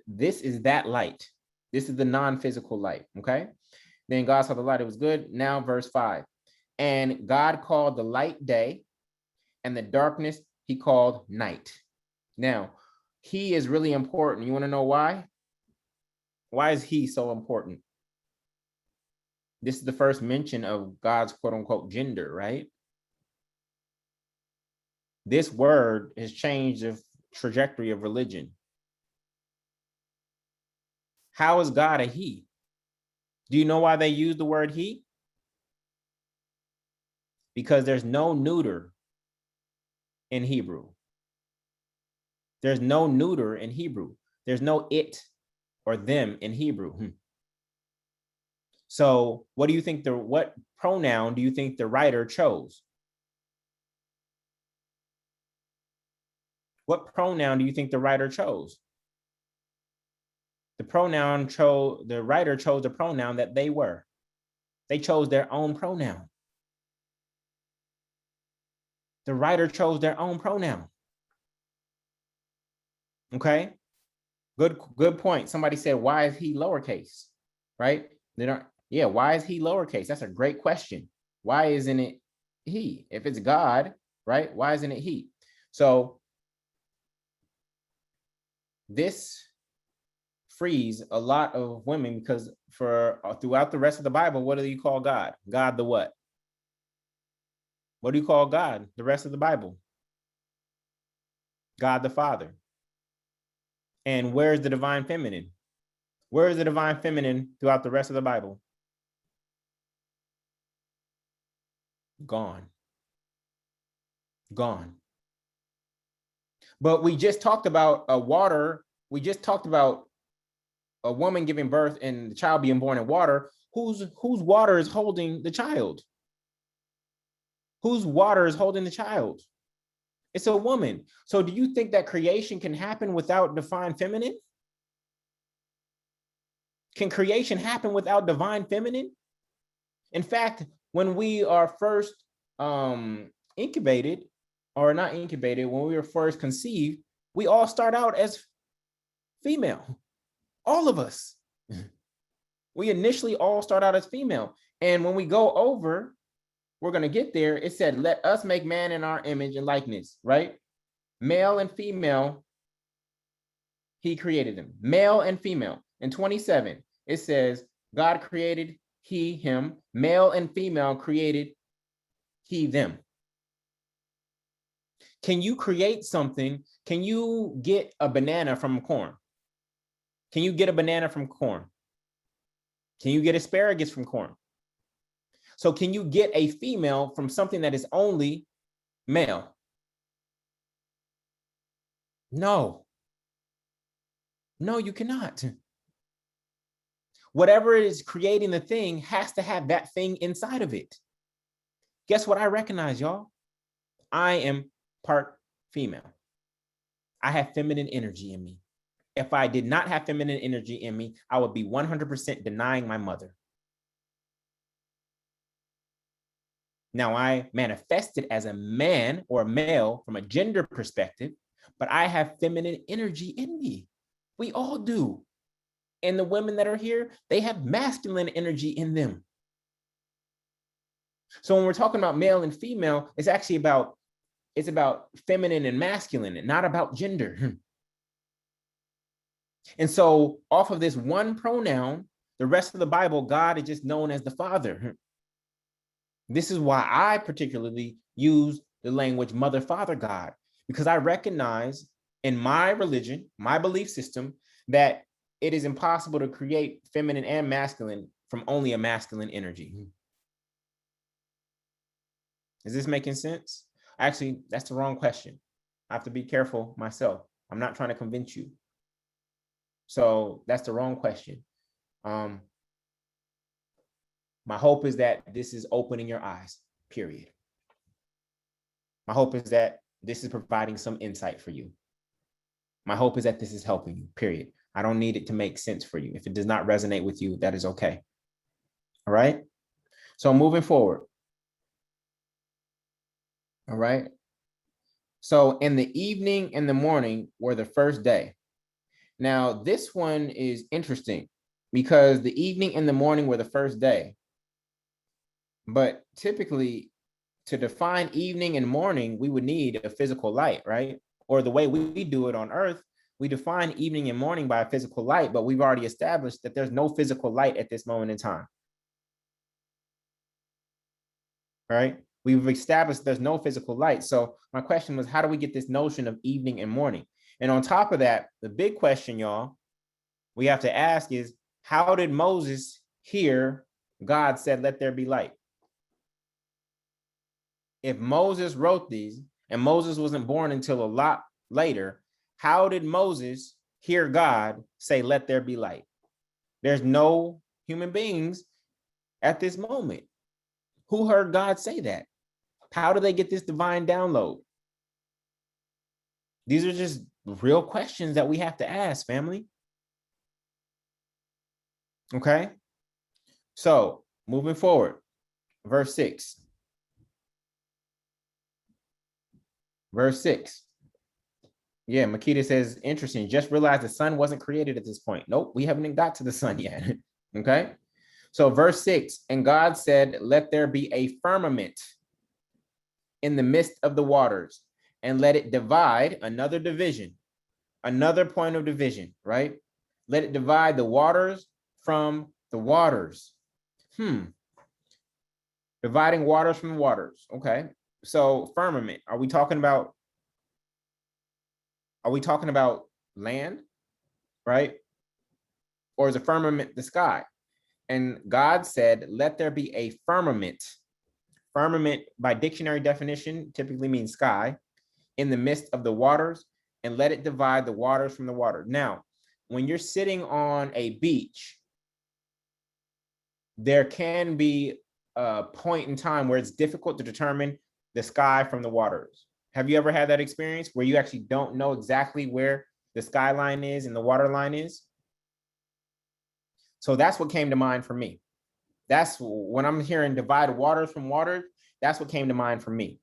that light. This is the non-physical light, okay? Then God saw the light, it was good. Now verse 5. And God called the light day, and the darkness he called night. Now, he is really important. You want to know why? Why is he so important? This is the first mention of God's quote unquote gender, right? This word has changed the trajectory of religion. How is God a he? Do you know why they use the word he? because there's no neuter in Hebrew. There's no neuter in Hebrew. There's no it or them in Hebrew. So what do you think what pronoun do you think the writer chose? What pronoun do you think the writer chose? The writer chose a pronoun that they were. They chose their own pronoun. The writer chose their own pronoun. Okay. Good point. Somebody said, why is he lowercase? Right? Why is he lowercase? That's a great question. Why isn't it he? If it's God, right? Why isn't it he? So this frees a lot of women, because throughout the rest of the Bible, what do you call God? God the what? What do you call God the rest of the Bible? God the Father. And where's the divine feminine? Where is the divine feminine throughout the rest of the Bible? Gone. Gone. But we just talked about we just talked about a woman giving birth and the child being born in water. Whose water is holding the child? Whose water is holding the child? It's a woman. So do you think that creation can happen without divine feminine? Can creation happen without divine feminine? In fact, when we are first incubated, or not incubated, when we were first conceived, we all start out as female. All of us. We initially all start out as female. And when we go over, we're going to get there. It said, let us make man in our image and likeness, right? Male and female, he created them. Male and female. In 27, it says, God created he, him. Male and female created he, them. Can you create something? Can you get a banana from corn? Can you get a banana from corn? Can you get asparagus from corn? So can you get a female from something that is only male? No. No, you cannot. Whatever is creating the thing has to have that thing inside of it. Guess what I recognize, y'all? I am part female. I have feminine energy in me. If I did not have feminine energy in me, I would be 100% denying my mother. Now, I manifested as a man or a male from a gender perspective, but I have feminine energy in me. We all do. And the women that are here, they have masculine energy in them. So when we're talking about male and female, it's actually about feminine and masculine, and not about gender. And so off of this one pronoun, the rest of the Bible, God is just known as the Father. This is why I particularly use the language mother, father, God, because I recognize in my religion, my belief system, that it is impossible to create feminine and masculine from only a masculine energy. Is this making sense? Actually, that's the wrong question. I have to be careful myself. I'm not trying to convince you. So that's the wrong question. My hope is that this is opening your eyes, period. My hope is that this is providing some insight for you. My hope is that this is helping you, period. I don't need it to make sense for you. If it does not resonate with you, that is okay. All right. So moving forward. All right. So in the evening and the morning were the first day. Now, this one is interesting because the evening and the morning were the first day. But typically, to define evening and morning, we would need a physical light, right? Or the way we do it on Earth, we define evening and morning by a physical light, but we've already established that there's no physical light at this moment in time. Right? We've established there's no physical light. So my question was, how do we get this notion of evening and morning? And on top of that, the big question, y'all, we have to ask is, how did Moses hear God said, let there be light? If Moses wrote these, and Moses wasn't born until a lot later, how did Moses hear God say, "Let there be light"? There's no human beings at this moment. Who heard God say that? How do they get this divine download? These are just real questions that we have to ask, family. Okay? So, moving forward, verse 6. Verse 6. Yeah, Makita says, interesting. Just realized the sun wasn't created at this point. Nope, we haven't even got to the sun yet. Okay? So, verse 6, and God said, "Let there be a firmament in the midst of the waters, and let it divide," another division, another point of division, right? "Let it divide the waters from the waters." Dividing waters from waters. Okay. So firmament, are we talking about land, right? Or is a firmament the sky? And God said, "Let there be a firmament." Firmament, by dictionary definition, typically means sky, "in the midst of the waters, and let it divide the waters from the water." Now, when you're sitting on a beach, there can be a point in time where it's difficult to determine the sky from the waters. Have you ever had that experience where you actually don't know exactly where the skyline is and the water line is? So that's what came to mind for me. That's when I'm hearing divide waters from waters, that's what came to mind for me,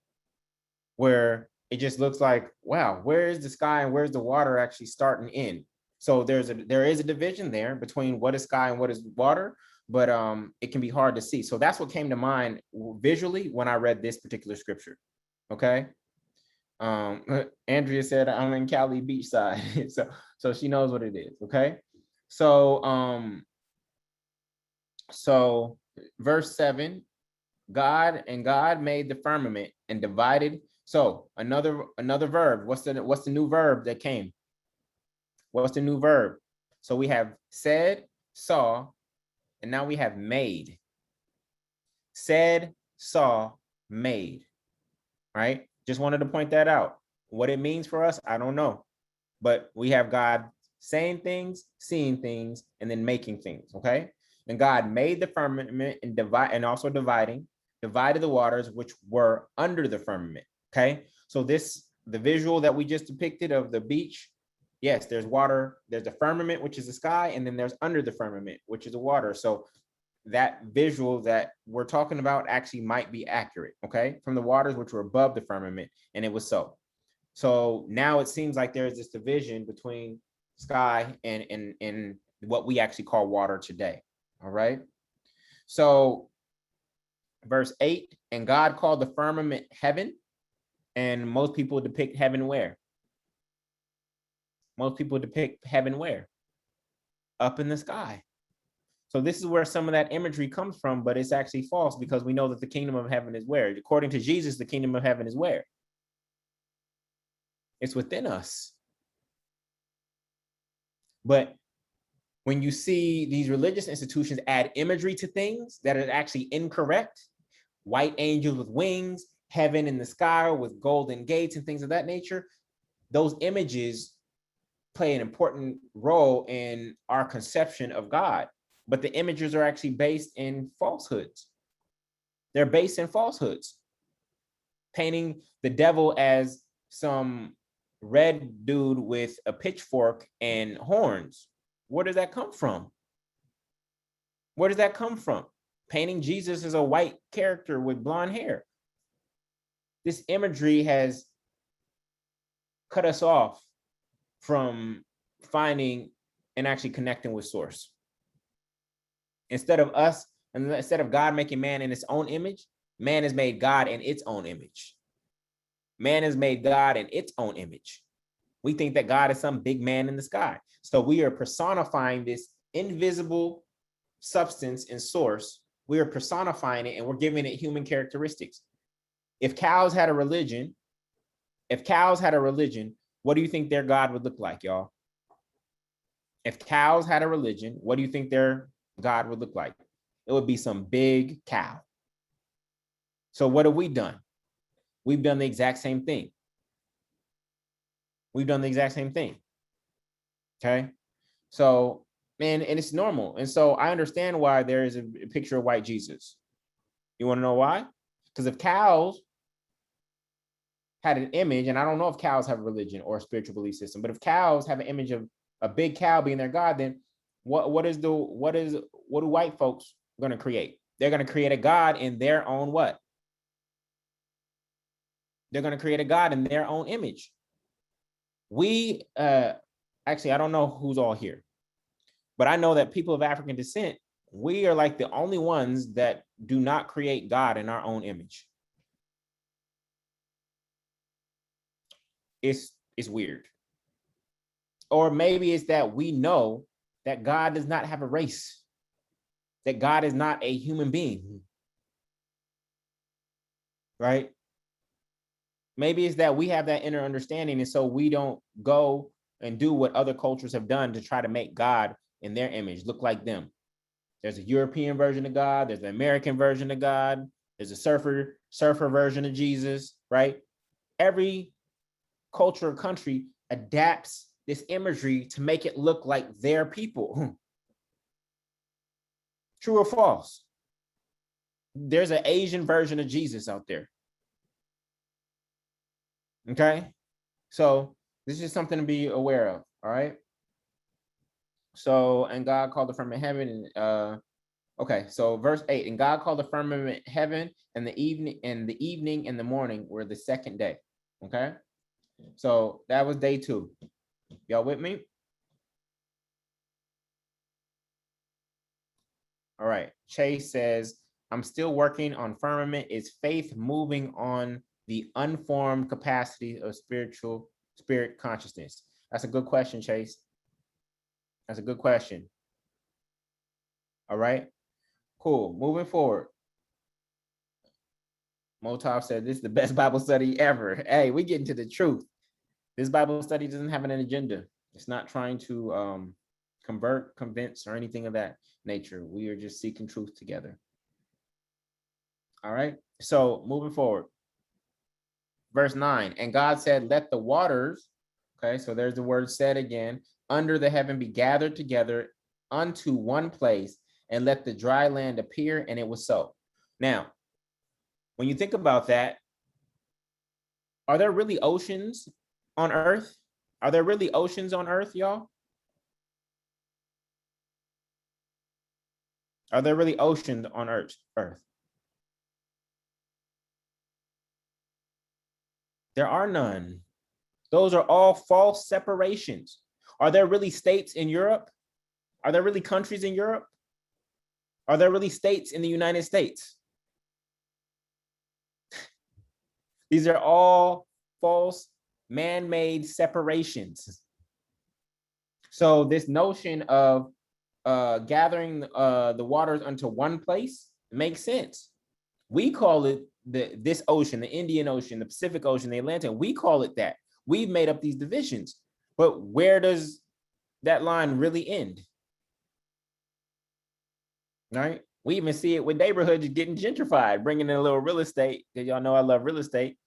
where it just looks like, wow, where is the sky and where's the water actually starting in? So there is a division there between what is sky and what is water, but it can be hard to see. So that's what came to mind visually when I read this particular scripture. Okay. Andrea said, "I'm in Cali beachside." so she knows what it is. Okay. So so verse 7, God made the firmament and divided. So another verb. What's the new verb that came? What's the new verb? So we have said, saw, and now we have made. Said, saw, made. Right? Just wanted to point that out. What it means for us, I don't know. But we have God saying things, seeing things, and then making things. Okay. And God made the firmament and also divided the waters which were under the firmament. Okay. So the visual that we just depicted of the beach, yes, there's water, there's the firmament, which is the sky, and then there's under the firmament, which is the water. So that visual that we're talking about actually might be accurate. Okay. From the waters which were above the firmament, and it was so. So now it seems like there's this division between sky and what we actually call water today. All right. So verse 8, and God called the firmament heaven. And most people depict heaven where? Most people depict heaven where? Up in the sky. So this is where some of that imagery comes from, but it's actually false, because we know that the kingdom of heaven is where? According to Jesus, the kingdom of heaven is where? It's within us. But when you see these religious institutions add imagery to things that are actually incorrect, white angels with wings, heaven in the sky with golden gates and things of that nature, those images play an important role in our conception of God. But the images are actually based in falsehoods. They're based in falsehoods, painting the devil as some red dude with a pitchfork and horns. Where does that come from? Where does that come from? Painting Jesus as a white character with blonde hair. This imagery has cut us off from finding and actually connecting with source. Instead of God making man in his own image, man has made God in its own image. Man has made God in its own image. We think that God is some big man in the sky. So we are personifying this invisible substance and source. We are personifying it and we're giving it human characteristics. If cows had a religion, what do you think their God would look like, y'all? If cows had a religion, what do you think their God would look like? It would be some big cow. So what have we done? We've done the exact same thing. We've done the exact same thing. Okay. So, and it's normal. And so I understand why there is a picture of white Jesus. You want to know why? Because if cows had an image, and I don't know if cows have a religion or a spiritual belief system, but if cows have an image of a big cow being their God, then what do white folks going to create? They're going to create a God in their own what? They're going to create a God in their own image. We actually, I don't know who's all here, but I know that people of African descent, we are like the only ones that do not create God in our own image. It's weird. Or maybe it's that we know that God does not have a race, that God is not a human being, right? Maybe it's that we have that inner understanding, and so we don't go and do what other cultures have done to try to make God in their image look like them. There's a European version of God, there's an American version of God, there's a surfer version of Jesus, right? Every culture or country adapts this imagery to make it look like their people. True or false? There's an Asian version of Jesus out there. Okay, so this is something to be aware of. All right. So, and God called the firmament heaven. And okay, so verse 8, and God called the firmament heaven, and the evening and the morning were the second day. Okay, so that was day 2. Y'all with me? All right. Chase says, I'm still working on firmament. Is faith moving on the unformed capacity of spirit consciousness? That's a good question, Chase. That's a good question. All right. Cool. Moving forward. Motov said, this is the best Bible study ever. Hey, we get into the truth. This Bible study doesn't have an agenda. It's not trying to convert, convince, or anything of that nature. We are just seeking truth together. All right. So moving forward. Verse 9, and God said, let the waters, okay, so there's the word said again, under the heaven be gathered together unto one place, and let the dry land appear, and it was so. Now, when you think about that, are there really oceans on earth? Are there really oceans on earth, y'all? Are there really oceans on earth? There are none. Those are all false separations. Are there really states in Europe? Are there really countries in Europe? Are there really states in the United States? These are all false man-made separations. So this notion of gathering the waters unto one place makes sense. We call it this ocean, the Indian Ocean, the Pacific Ocean, the Atlantic. We call it that. We've made up these divisions. But where does that line really end? Right? We even see it with neighborhoods getting gentrified, bringing in a little real estate. Y'all know I love real estate.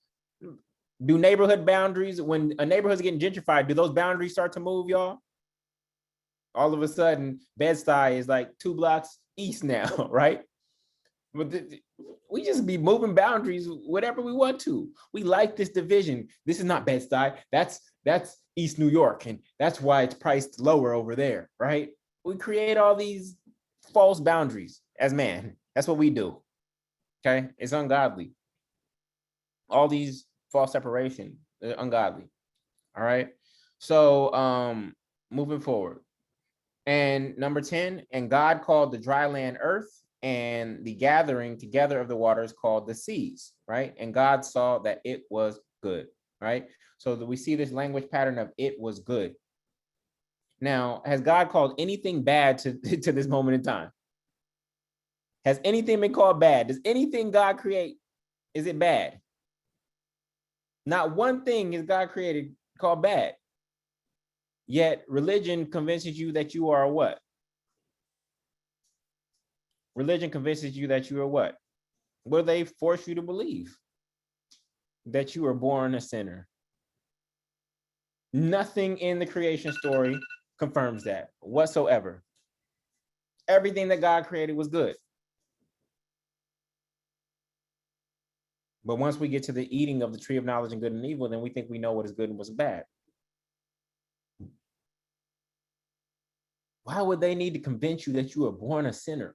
Do neighborhood boundaries, when a neighborhood's getting gentrified, do those boundaries start to move, y'all? All of a sudden, Bed-Stuy is like 2 blocks east now, right? But we just be moving boundaries whatever we want to. We like this division. This is not Bed-Stuy. That's East New York, and that's why it's priced lower over there, right? We create all these false boundaries as man. That's what we do. Okay, it's ungodly. All these false separation, ungodly. All right. So moving forward. And number 10, and God called the dry land earth, and the gathering together of the waters called the seas, right? And God saw that it was good, right? So that we see this language pattern of it was good. Now, has God called anything bad to this moment in time? Has anything been called bad? Does anything God create, is it bad? Not one thing is God created called bad. Yet religion convinces you that you are what? Religion convinces you that you are what? What do they force you to believe? that you were born a sinner. Nothing in the creation story confirms that whatsoever. Everything that God created was good. But once we get to the eating of the tree of knowledge and good and evil, then we think we know what is good and what's bad. Why would they need to convince you that you were born a sinner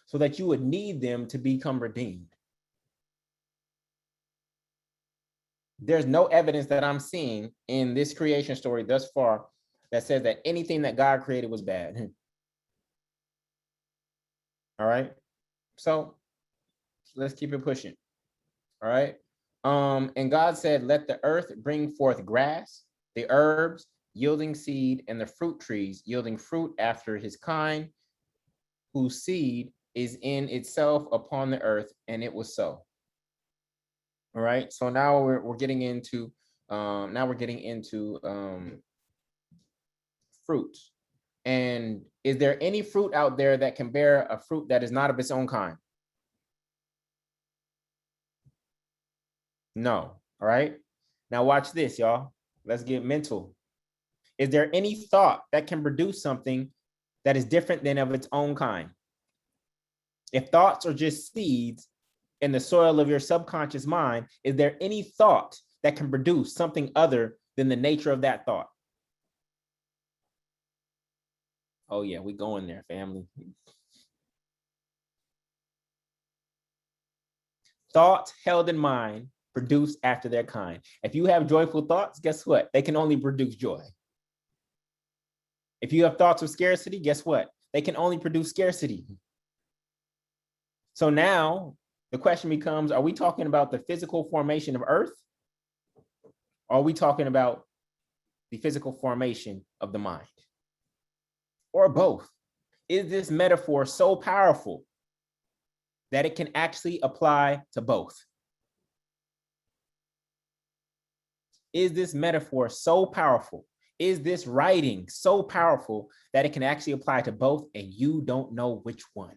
so that you would need them to become redeemed? There's no evidence that I'm seeing in this creation story thus far that says that anything that God created was bad. All right. So let's keep it pushing. All right. And God said, let the earth bring forth grass, the herbs yielding seed, and the fruit trees yielding fruit after his kind, whose seed is in itself upon the earth, and it was so. All right. So now we're getting into fruit. And is there any fruit out there that can bear a fruit that is not of its own kind? No. All right. Now watch this, y'all. Let's get mental. Is there any thought that can produce something that is different than of its own kind? If thoughts are just seeds in the soil of your subconscious mind, is there any thought that can produce something other than the nature of that thought? Oh yeah, we going there, family. Thoughts held in mind produce after their kind. If you have joyful thoughts, guess what? They can only produce joy. If you have thoughts of scarcity, guess what? They can only produce scarcity. So now the question becomes, are we talking about the physical formation of Earth? Or are we talking about the physical formation of the mind? Or both? Is this metaphor so powerful that it can actually apply to both? Is this metaphor so powerful? Is this writing so powerful that it can actually apply to both and you don't know which one?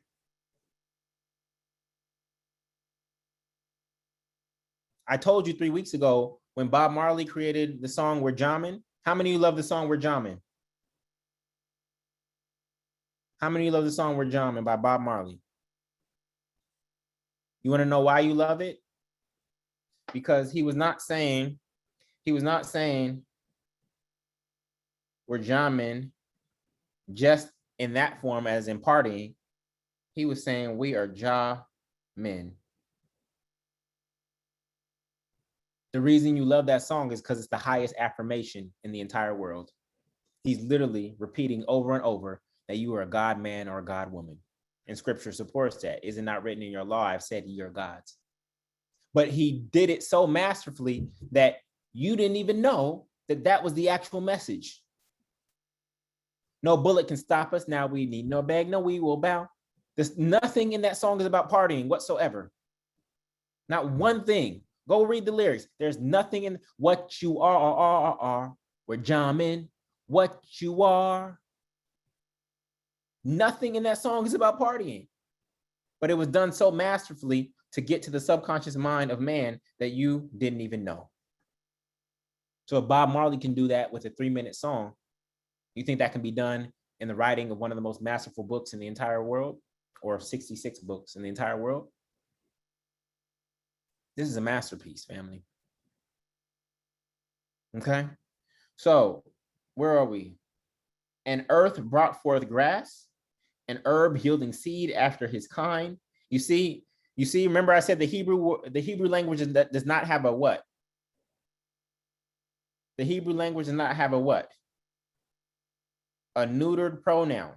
I told you 3 weeks ago when Bob Marley created the song We're Jamming. How many of you love the song We're Jamming? How many of you love the song We're Jamming by Bob Marley? You want to know why you love it? Because he was not saying we're jamming just in that form as in partying. He was saying we are jamming. The reason you love that song is because it's the highest affirmation in the entire world. He's literally repeating over and over that you are a God man or a God woman. And scripture supports that. Is it not written in your law? I've said you're gods. But he did it so masterfully that you didn't even know that that was the actual message. No bullet can stop us. Now we need no beg, no we will bow. There's nothing in that song is about partying whatsoever. Not one thing. Go read the lyrics. There's nothing in what you are. We're jamming. What you are. Nothing in that song is about partying. But it was done so masterfully to get to the subconscious mind of man that you didn't even know. So if Bob Marley can do that with a 3-minute song, you think that can be done in the writing of one of the most masterful books in the entire world, or 66 books in the entire world? This is a masterpiece, family. Okay. So where are we? And earth brought forth grass, an herb yielding seed after his kind. You see, remember I said the Hebrew language does not have a what? The Hebrew language does not have a what? A neutered pronoun.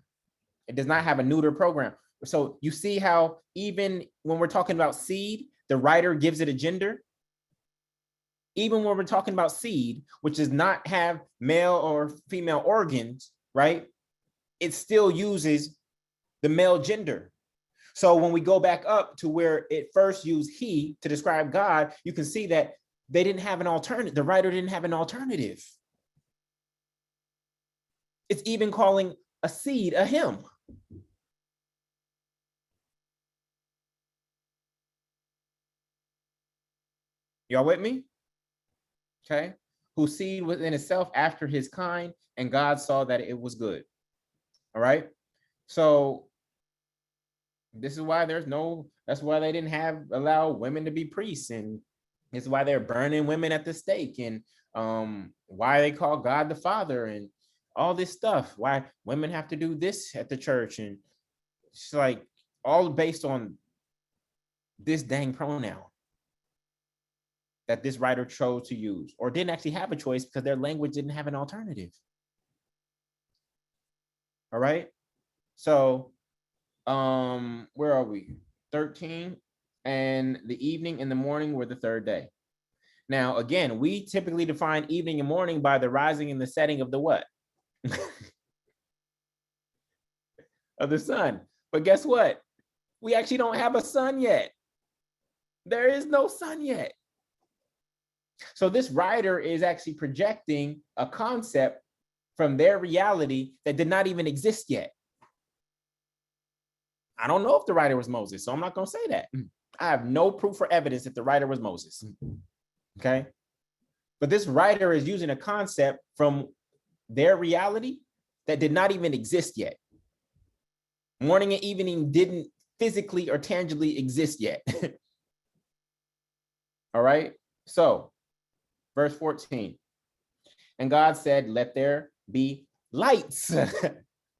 It does not have a neutered program. So you see how even when we're talking about seed, the writer gives it a gender. Even when we're talking about seed, which does not have male or female organs, right? It still uses the male gender. So when we go back up to where it first used he to describe God, you can see that they didn't have an alternative. The writer didn't have an alternative. It's even calling a seed a him. Y'all with me? okay, whose seed within itself after his kind, and God saw that it was good. All right. So this is why that's why they didn't allow women to be priests, and it's why they're burning women at the stake, and why they call God the Father, and all this stuff, why women have to do this at the church, and it's like all based on this dang pronoun that this writer chose to use, or didn't actually have a choice because their language didn't have an alternative. All right. So where are we? 13. And the evening and the morning were the third day. Now, again, we typically define evening and morning by the rising and the setting of the what? Of the sun. But guess what? We actually don't have a sun yet. There is no sun yet. So this writer is actually projecting a concept from their reality that did not even exist yet. I don't know if the writer was Moses, so I'm not going to say that. I have no proof or evidence that the writer was Moses. Okay. But this writer is using a concept from their reality that did not even exist yet. Morning and evening didn't physically or tangibly exist yet. All right. So, verse 14. And God said, let there be lights.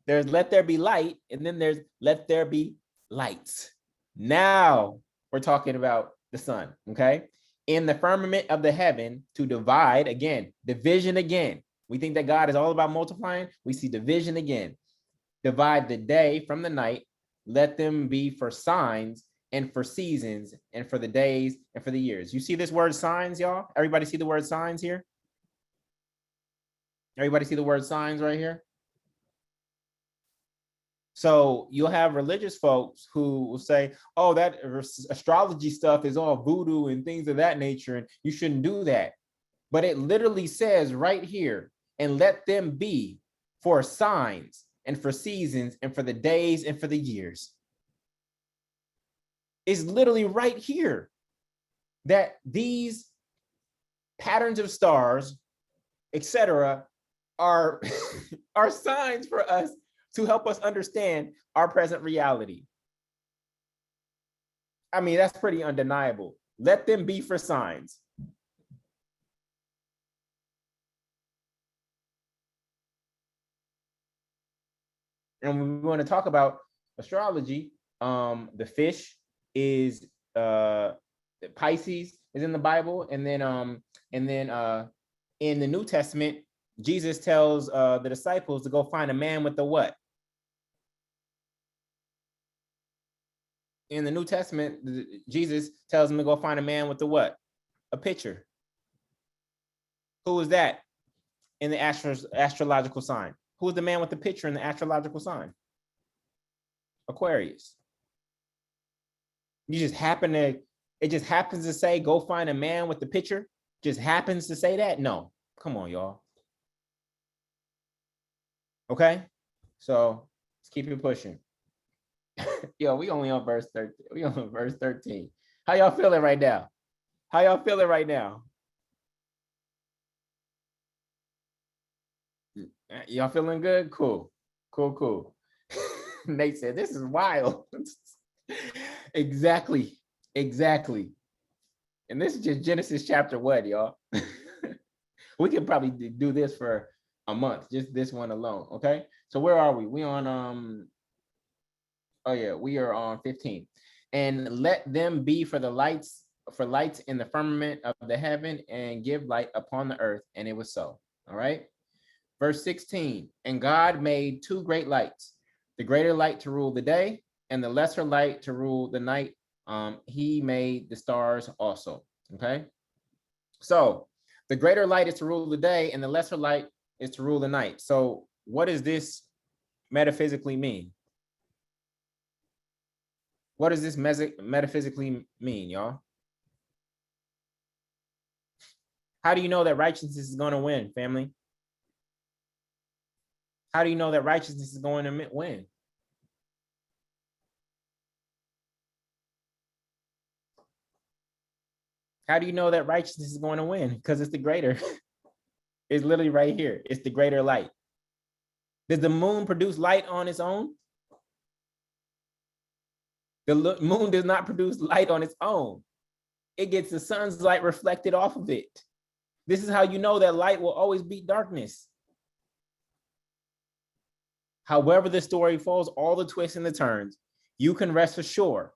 There's let there be light, and then there's let there be lights. Now we're talking about the sun, okay? In the firmament of the heaven to divide, again, division again. We think that God is all about multiplying. We see division again. Divide the day from the night. Let them be for signs and for seasons and for the days and for the years. You see this word signs, y'all? Everybody see the word signs here? Everybody see the word signs right here? So you'll have religious folks who will say, oh, that astrology stuff is all voodoo and things of that nature, and you shouldn't do that. But it literally says right here, and let them be for signs and for seasons and for the days and for the years. It's literally right here that these patterns of stars, etc., are signs for us to help us understand our present reality. I mean, that's pretty undeniable. Let them be for signs. And when we want to talk about astrology, the fish is Pisces is in the Bible, and then in the New Testament, Jesus tells the disciples to go find a man with the what? In the New Testament, Jesus tells them to go find a man with the what? A pitcher. Who is that in the astrological sign? Who is the man with the pitcher in the astrological sign? Aquarius. It just happens to say, go find a man with the pitcher. Just happens to say that? No, come on, y'all. Okay, so let's keep it pushing. Yo, we only on verse 13. We on verse 13. How y'all feeling right now? How y'all feeling right now? Y'all feeling good? Cool. Nate said, this is wild. Exactly. And this is just Genesis chapter what, y'all? We could probably do this for a month, just this one alone. Okay. So where are we? We on we are on 15. And let them be for lights in the firmament of the heaven, and give light upon the earth. And it was so. All right. Verse 16. And God made two great lights, the greater light to rule the day, and the lesser light to rule the night. He made the stars also. Okay. So the greater light is to rule the day, and the lesser light is to rule the night. So what does this metaphysically mean? What does this metaphysically mean, y'all? How do you know that righteousness is going to win, family? How do you know that righteousness is going to win? How do you know that righteousness is going to win? Because it's the greater. It's literally right here. It's the greater light. Does the moon produce light on its own? The moon does not produce light on its own. It gets the sun's light reflected off of it. This is how you know that light will always beat darkness. However the story falls, all the twists and the turns, you can rest assured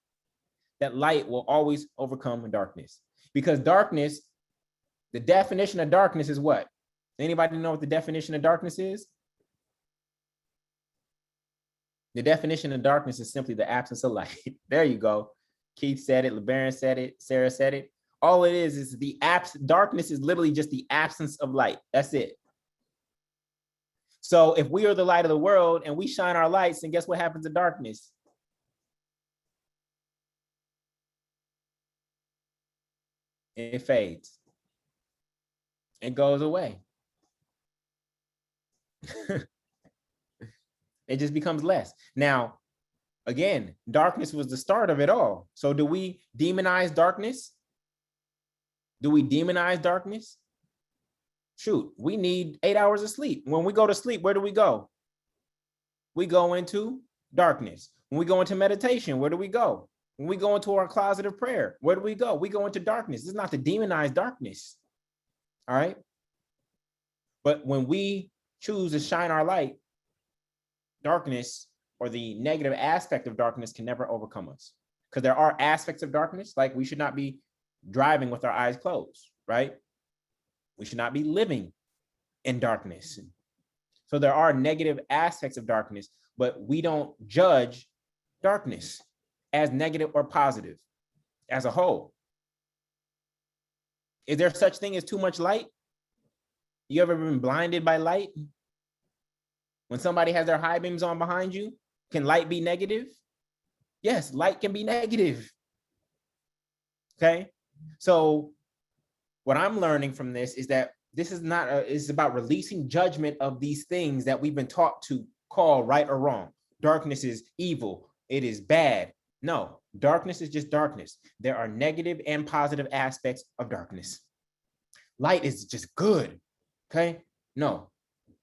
that light will always overcome darkness. Because darkness, the definition of darkness is what? Anybody know what the definition of darkness is? The definition of darkness is simply the absence of light. There you go. Keith said it, LeBaron said it, Sarah said it. All it is the darkness is literally just the absence of light. That's it. So if we are the light of the world and we shine our lights, then guess what happens to darkness? It fades. It goes away. It just becomes less. Now, again, darkness was the start of it all. So do we demonize darkness? Do we demonize darkness? Shoot, we need 8 hours of sleep. When we go to sleep, where do we go? We go into darkness. When we go into meditation, where do we go? When we go into our closet of prayer, where do we go? We go into darkness. This is not to demonize darkness. All right. But when we choose to shine our light, darkness or the negative aspect of darkness can never overcome us. Because there are aspects of darkness, like we should not be driving with our eyes closed, right? We should not be living in darkness. So there are negative aspects of darkness, but we don't judge darkness as negative or positive as a whole. Is there such thing as too much light? You ever been blinded by light? When somebody has their high beams on behind you, can light be negative? Yes, light can be negative. Okay, so what I'm learning from this is that this is not, it's about releasing judgment of these things that we've been taught to call right or wrong. Darkness is evil, it is bad. No, darkness is just darkness. There are negative and positive aspects of darkness. Light is just good, okay? No,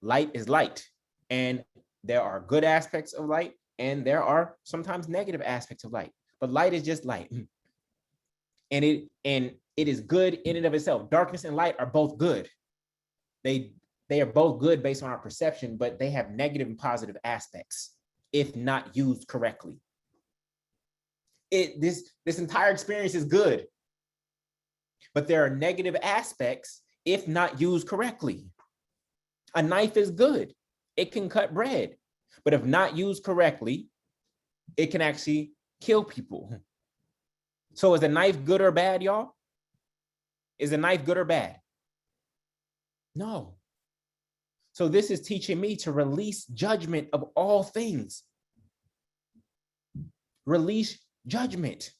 light is light. And there are good aspects of light, and there are sometimes negative aspects of light. But light is just light. And it is good in and of itself. Darkness and light are both good. They are both good based on our perception, but they have negative and positive aspects if not used correctly. This entire experience is good, but there are negative aspects if not used correctly. A knife is good. It can cut bread, but if not used correctly, it can actually kill people. So is a knife good or bad, y'all? Is a knife good or bad? No. So this is teaching me to release judgment of all things. Release judgment.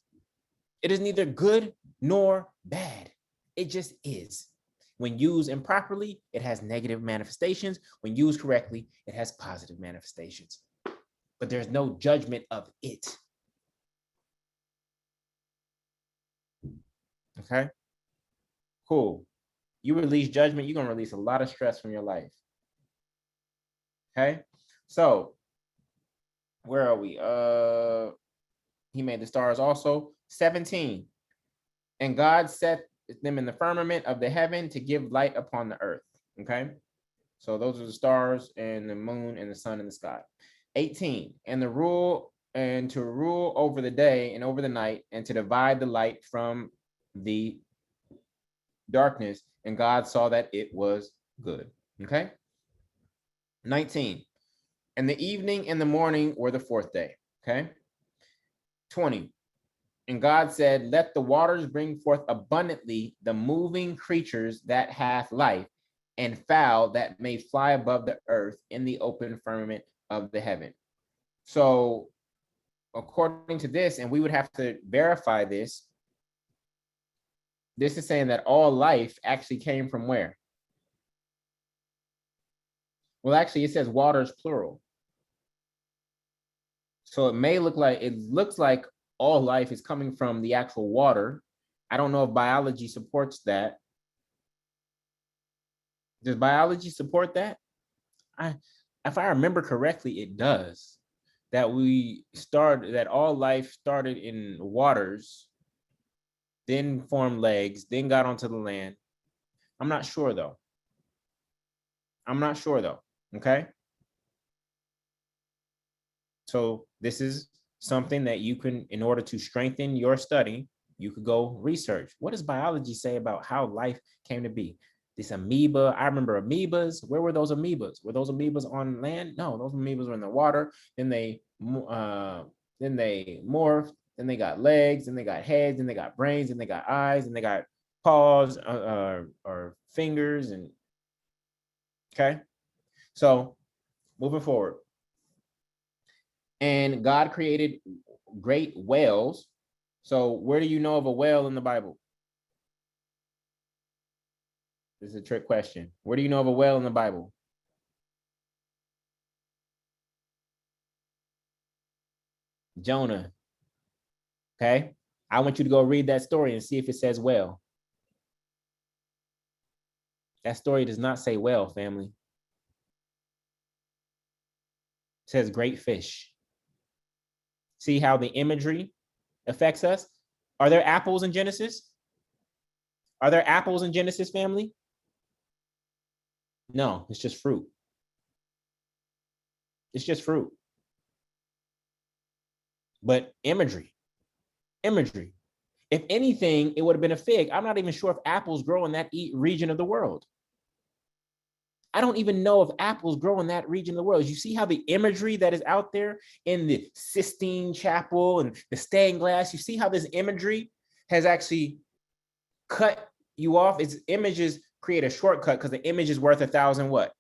It is neither good nor bad. It just is. When used improperly, it has negative manifestations. When used correctly, it has positive manifestations. But there's no judgment of it. Okay? Cool. You release judgment, you're going to release a lot of stress from your life. Okay? So, where are we? He made the stars also. 17. And God set them in the firmament of the heaven to give light upon the earth. Okay? So those are the stars and the moon and the sun in the sky. 18. And to rule over the day and over the night, and to divide the light from the darkness. And God saw that it was good. Okay? 19. And the evening and the morning were the fourth day. Okay? 20. And God said, let the waters bring forth abundantly the moving creatures that hath life, and fowl that may fly above the earth in the open firmament of the heaven. So according to this, and we would have to verify this, this is saying that all life actually came from where? Well, actually, it says waters plural. So it looks like all life is coming from the actual water. I don't know if biology supports that. Does biology support that? If I remember correctly, it does. That all life started in waters, then formed legs, then got onto the land. I'm not sure though. Okay. So this is something that you can, in order to strengthen your study, you could go research. What does biology say about how life came to be? This amoeba, I remember amoebas. Where were those amoebas? Were those amoebas on land? No, those amoebas were in the water. Then they morphed. Then they got legs. Then they got heads. Then they got brains. Then they got eyes. And they got paws or fingers. And okay, so moving forward. And God created great whales. So where do you know of a whale in the Bible? This is a trick question. Where do you know of a whale in the Bible? Jonah. Okay. I want you to go read that story and see if it says whale. That story does not say whale, family. It says great fish. See how the imagery affects us? Are there apples in Genesis? Are there apples in Genesis, family? No, it's just fruit. It's just fruit. But imagery. If anything, it would have been a fig. I'm not even sure if apples grow in that region of the world. I don't even know if apples grow in that region of the world. You see how the imagery that is out there in the Sistine Chapel and the stained glass, you see how this imagery has actually cut you off? Its images create a shortcut because the image is worth 1,000 what?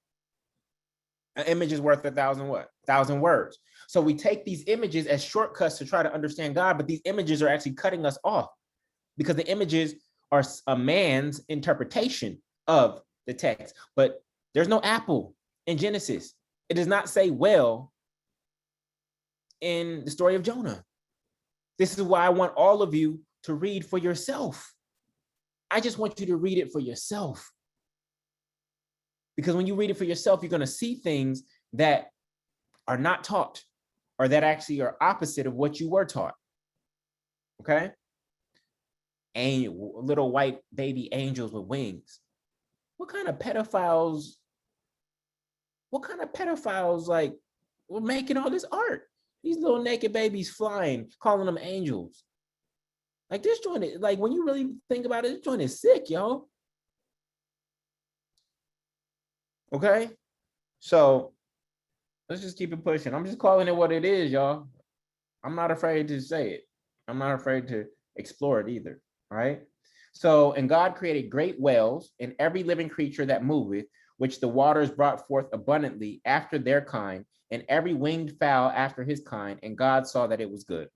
An image is worth 1,000 what? 1,000 words. So we take these images as shortcuts to try to understand God, but these images are actually cutting us off because the images are a man's interpretation of the text. But there's no apple in Genesis. It does not say well in the story of Jonah. This is why I want all of you to read for yourself. I just want you to read it for yourself. Because when you read it for yourself, you're going to see things that are not taught or that actually are opposite of what you were taught. Okay? And little white baby angels with wings. What kind of pedophiles like were making all this art? These little naked babies flying, calling them angels. Like this joint, like when you really think about it, this joint is sick, yo. Okay? So let's just keep it pushing. I'm just calling it what it is, y'all. I'm not afraid to say it. I'm not afraid to explore it either. All right. So, and God created great whales and every living creature that moveth, which the waters brought forth abundantly after their kind, and every winged fowl after his kind. And God saw that it was good.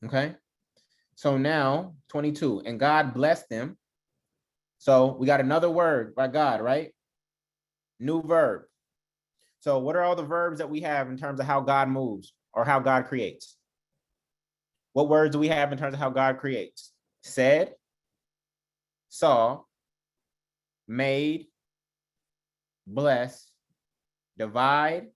Okay. So now 22, and God blessed them. So we got another word by God, right? New verb. So what are all the verbs that we have in terms of how God moves or how God creates? What words do we have in terms of how God creates? Said, saw, made, bless, divide,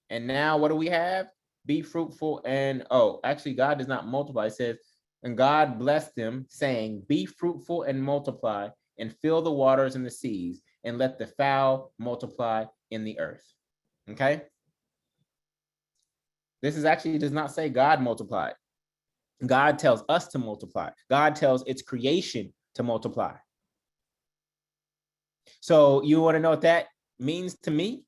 and now what do we have? Be fruitful and, actually God does not multiply. It says, and God blessed them, saying, be fruitful and multiply and fill the waters and the seas and let the fowl multiply in the earth. Okay? This is actually does not say God multiplied. God tells us to multiply. God tells its creation to multiply. So you want to know what that means to me?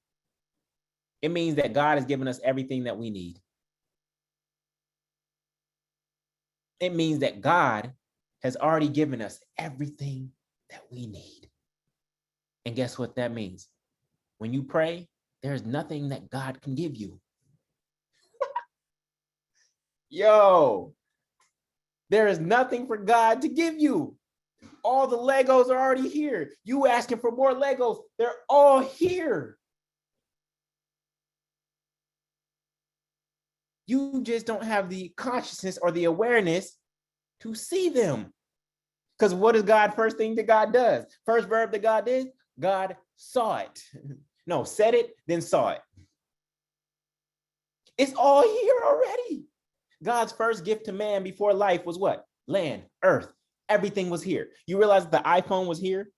It means that God has given us everything that we need. It means that God has already given us everything that we need. And guess what that means? When you pray, there's nothing that God can give you. Yo, there is nothing for God to give you. All the Legos are already here. You asking for more Legos, they're all here. You just don't have the consciousness or the awareness to see them. Because what is God? First thing that God does, first verb that God did, God saw it. No, said it, then saw it. It's all here already. God's first gift to man before life was what? Land, earth, everything was here. You realize the iPhone was here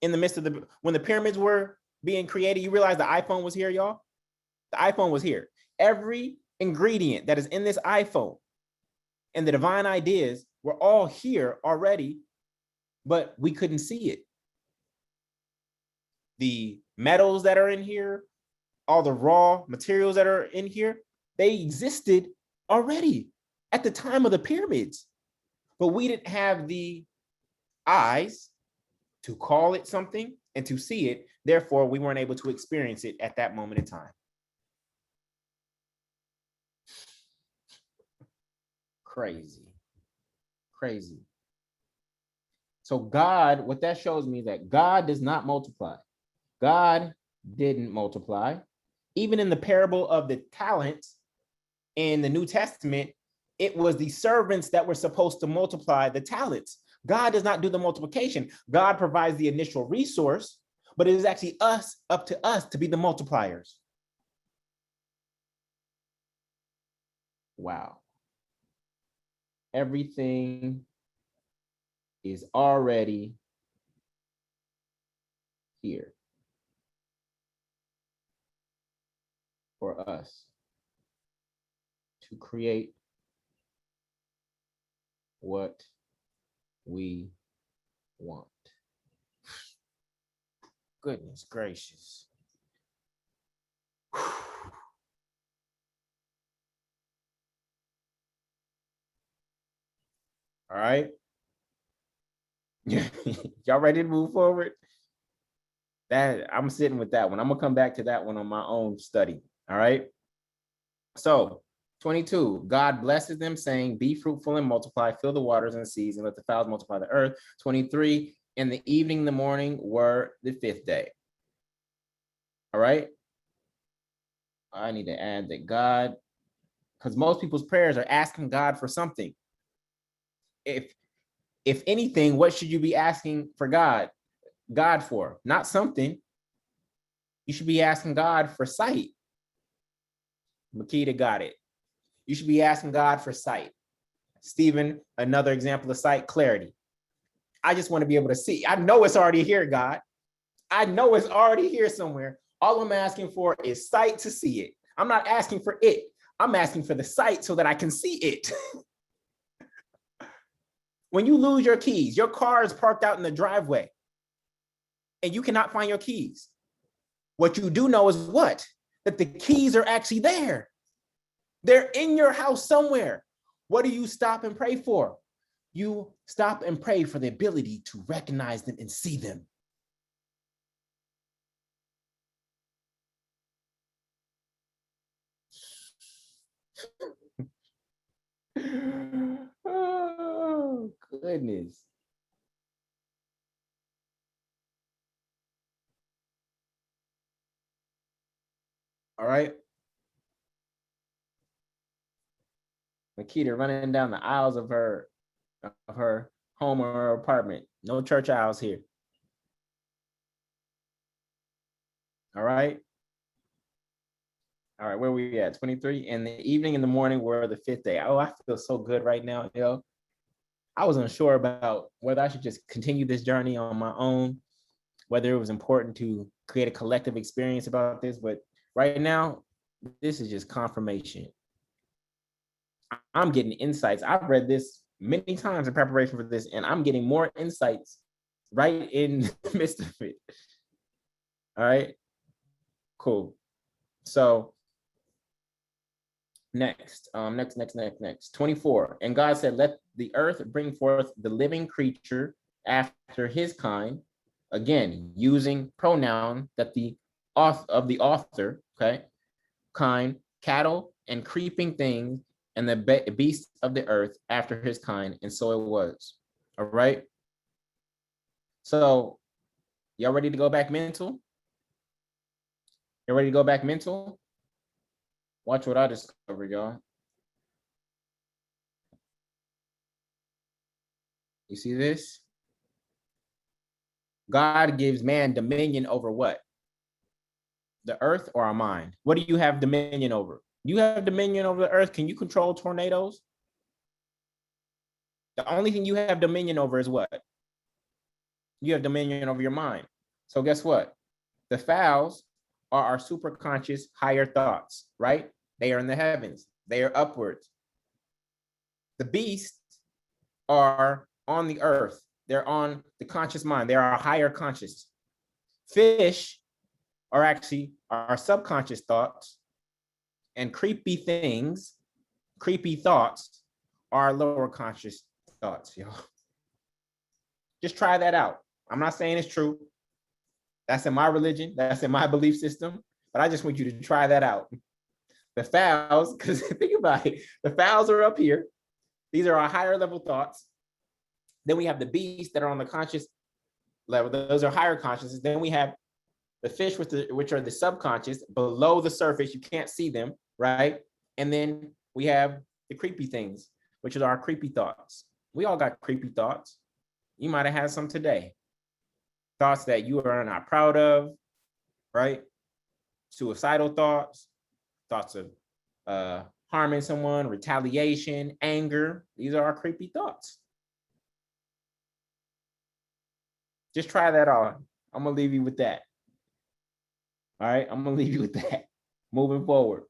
in the midst of when the pyramids were being created, you realize the iPhone was here, y'all? The iPhone was here. Every ingredient that is in this iPhone and the divine ideas were all here already, but we couldn't see it. The metals that are in here, all the raw materials that are in here, they existed already at the time of the pyramids, but we didn't have the eyes to call it something and to see it. Therefore, we weren't able to experience it at that moment in time. Crazy, crazy. So God, what that shows me is that God does not multiply. God didn't multiply. Even in the parable of the talents in the New Testament, it was the servants that were supposed to multiply the talents. God does not do the multiplication. God provides the initial resource, but it is actually up to us to be the multipliers. Wow. Everything is already here for us to create what we want. Goodness gracious. All right. Y'all ready to move forward? That I'm sitting with that one. I'm gonna come back to that one on my own study. All right. So 22, God blesses them, saying, be fruitful and multiply, fill the waters and the seas, and let the fowls multiply the earth. 23, and the evening and the morning were the fifth day. All right. I need to add that God, because most people's prayers are asking God for something. If anything, what should you be asking for God for? Not something. You should be asking God for sight. Makita got it. You should be asking God for sight. Stephen, another example of sight, clarity. I just want to be able to see. I know it's already here, God. I know it's already here somewhere. All I'm asking for is sight to see it. I'm not asking for it. I'm asking for the sight so that I can see it. When you lose your keys, your car is parked out in the driveway and you cannot find your keys. What you do know is what? That the keys are actually there. They're in your house somewhere. What do you stop and pray for? You stop and pray for the ability to recognize them and see them. Oh, goodness. All right. Makita running down the aisles of her home or her apartment. No church aisles here. All right. All right, where we at? 23. And the evening and the morning were the fifth day. Oh, I feel so good right now, yo. I was unsure about whether I should just continue this journey on my own, whether it was important to create a collective experience about this. But right now, this is just confirmation. I'm getting insights. I've read this many times in preparation for this, and I'm getting more insights right in the midst of it. All right, cool. So next. 24. And God said, let the earth bring forth the living creature after his kind. Again, using pronoun that the author, okay, kind, cattle and creeping things, and the beasts of the earth after his kind. And so it was. All right. So y'all ready to go back mental? You ready to go back mental? Watch what I discovered, y'all. You see this? God gives man dominion over what? The earth or our mind? What do you have dominion over? You have dominion over the earth. Can you control tornadoes? The only thing you have dominion over is what? You have dominion over your mind. So guess what? The fowls are our superconscious higher thoughts, right? They are in the heavens. They are upwards. The beasts are on the earth. They're on the conscious mind. They are a higher conscious. Fish are actually our subconscious thoughts, and creepy things, creepy thoughts are lower conscious thoughts, y'all. Just try that out. I'm not saying it's true. That's in my religion. That's in my belief system. But I just want you to try that out. The fowls, because think about it, the fowls are up here. These are our higher level thoughts. Then we have the beasts that are on the conscious level. Those are higher consciousness. Then we have the fish, which are the subconscious, below the surface. You can't see them, right? And then we have the creepy things, which are our creepy thoughts. We all got creepy thoughts. You might have had some today. Thoughts that you are not proud of, right? Suicidal thoughts, thoughts of harming someone, retaliation, anger. These are our creepy thoughts. Just try that on. I'm going to leave you with that. All right, I'm going to leave you with that. Moving forward.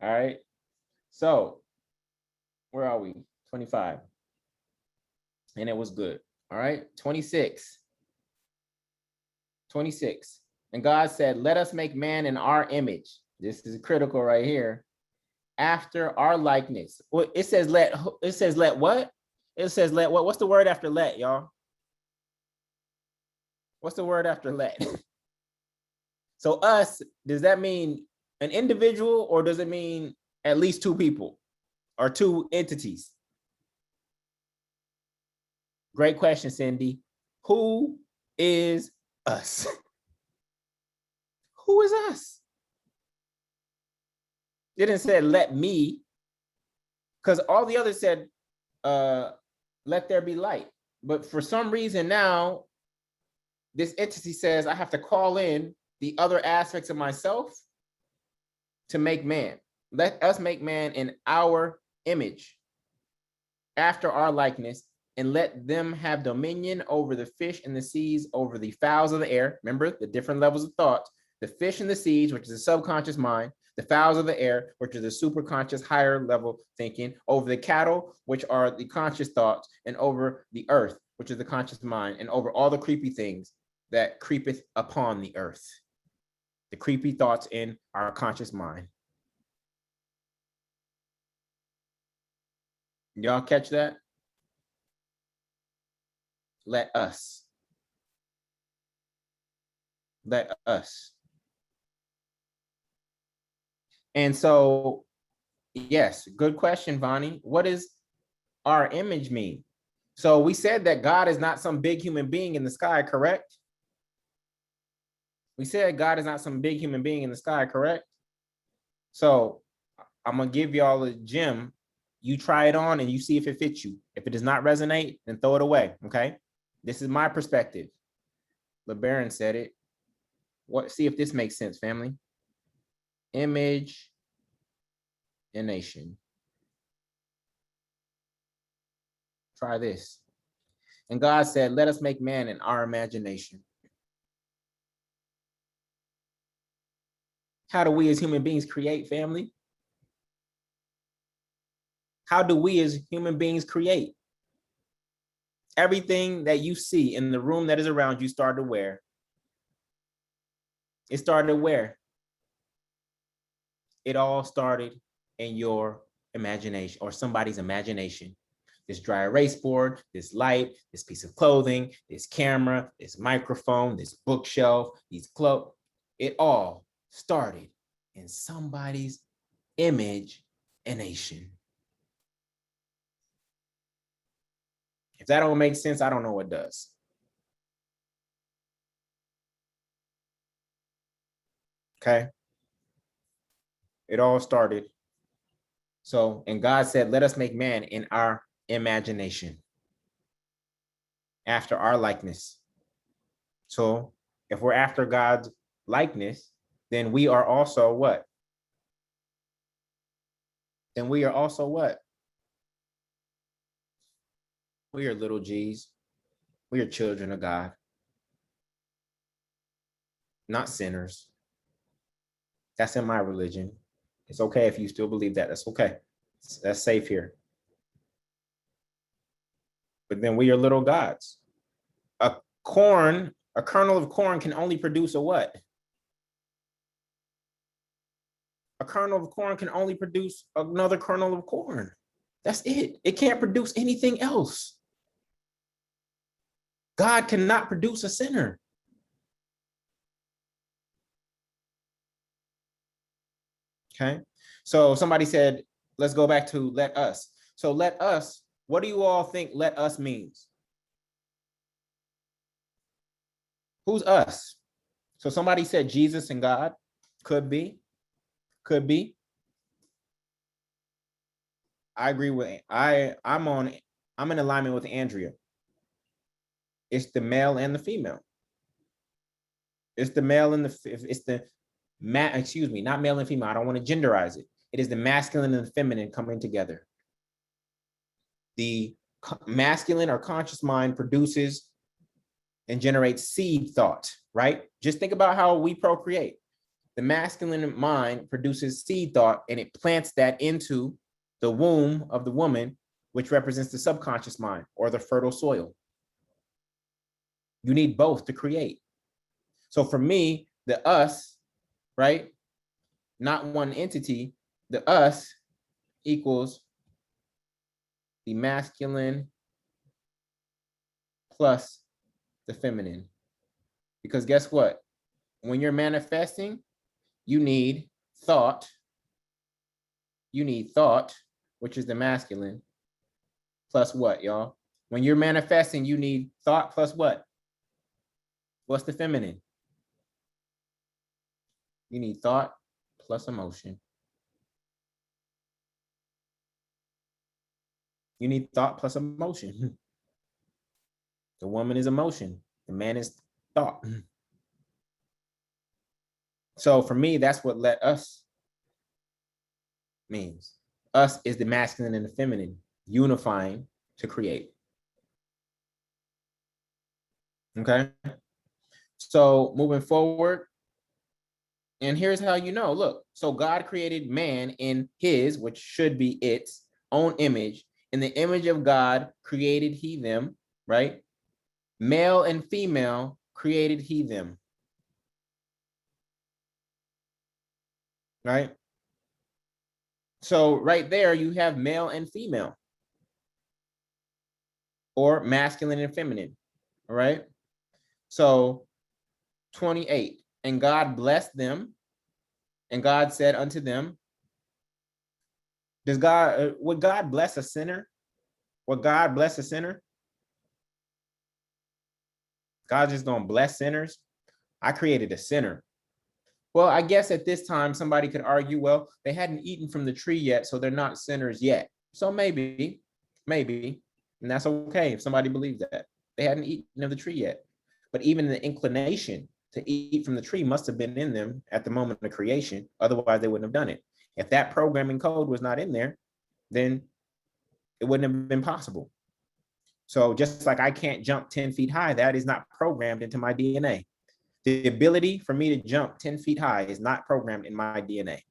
All right. So, where are we? 25. And it was good. All right, 26. 26. And God said, let us make man in our image. This is critical right here. After our likeness. Well, it says let what? It says let what? What's the word after let, y'all? What's the word after let? So us, does that mean an individual, or does it mean at least two people or two entities? Great question, Cindy. Who is us? Who is us? It didn't say let me, because all the others said let there be light. But for some reason now, this entity says I have to call in the other aspects of myself to make man. Let us make man in our image, after our likeness, and let them have dominion over the fish in the seas, over the fowls of the air. Remember the different levels of thought. The fish in the seas, which is the subconscious mind, the fowls of the air, which are the superconscious higher level thinking, over the cattle, which are the conscious thoughts, and over the earth, which is the conscious mind, and over all the creepy things that creepeth upon the earth. The creepy thoughts in our conscious mind. Y'all catch that? Let us. Let us. And so, yes, good question, Vonnie. What does our image mean? So we said that God is not some big human being in the sky, correct? We said God is not some big human being in the sky, correct? So I'm going to give y'all a gem. You try it on and you see if it fits you. If it does not resonate, then throw it away, okay? This is my perspective. LeBaron said it. See if this makes sense, family. Image and nation. Try this. And God said, let us make man in our imagination. How do we as human beings create, family? How do we as human beings create? Everything that you see in the room that is around you started where? It started where? It all started in your imagination, or somebody's imagination. This dry erase board, this light, this piece of clothing, this camera, this microphone, this bookshelf, these clothes, it all started in somebody's imagination. If that don't make sense, I don't know what does. Okay. It all started. So, and God said, let us make man in our imagination, after our likeness. So if we're after God's likeness, then we are also what? Then we are also what? We are little G's. We are children of God, not sinners. That's in my religion. It's okay if you still believe that. That's okay. That's safe here. But then we are little gods. A kernel of corn can only produce a what? A kernel of corn can only produce another kernel of corn. That's it. It can't produce anything else. God cannot produce a sinner. Okay. So somebody said, let's go back to let us. So let us, what do you all think let us means? Who's us? So somebody said Jesus and God. Could be. Could be. I agree with I'm in alignment with Andrea. It's the male and the female. It's the male and not male and female. I don't want to genderize it. It is the masculine and the feminine coming together. The masculine or conscious mind produces and generates seed thought, right? Just think about how we procreate. The masculine mind produces seed thought and it plants that into the womb of the woman, which represents the subconscious mind or the fertile soil. You need both to create. So for me, the us, right? Not one entity, the us equals the masculine plus the feminine. Because guess what? When you're manifesting, you need thought. You need thought, which is the masculine, plus what, y'all? When you're manifesting, you need thought plus what? What's the feminine? You need thought plus emotion. You need thought plus emotion. The woman is emotion. The man is thought. So for me, that's what let us means. Us is the masculine and the feminine unifying to create. Okay. So moving forward, and here's how you know, look, so God created man in his, which should be its own image. In the image of God created he them, right? Male and female created he them. Right? So right there, you have male and female, or masculine and feminine, all right? So 28, and God blessed them, and God said unto them, would God bless a sinner? Would God bless a sinner? God's just gonna bless sinners? I created a sinner. Well, I guess at this time, somebody could argue, well, they hadn't eaten from the tree yet, so they're not sinners yet. So maybe, and that's okay if somebody believes that. They hadn't eaten of the tree yet. But even the inclination to eat from the tree must have been in them at the moment of creation. Otherwise, they wouldn't have done it. If that programming code was not in there, then it wouldn't have been possible. So just like I can't jump 10 feet high, that is not programmed into my DNA. The ability for me to jump 10 feet high is not programmed in my DNA.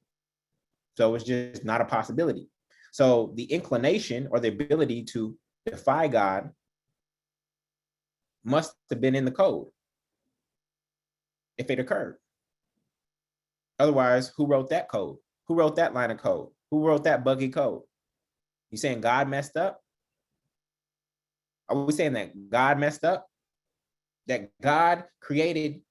So it's just not a possibility. So the inclination or the ability to defy God must have been in the code if it occurred. Otherwise, who wrote that code? Who wrote that line of code? Who wrote that buggy code? You saying God messed up? Are we saying that God messed up? That God created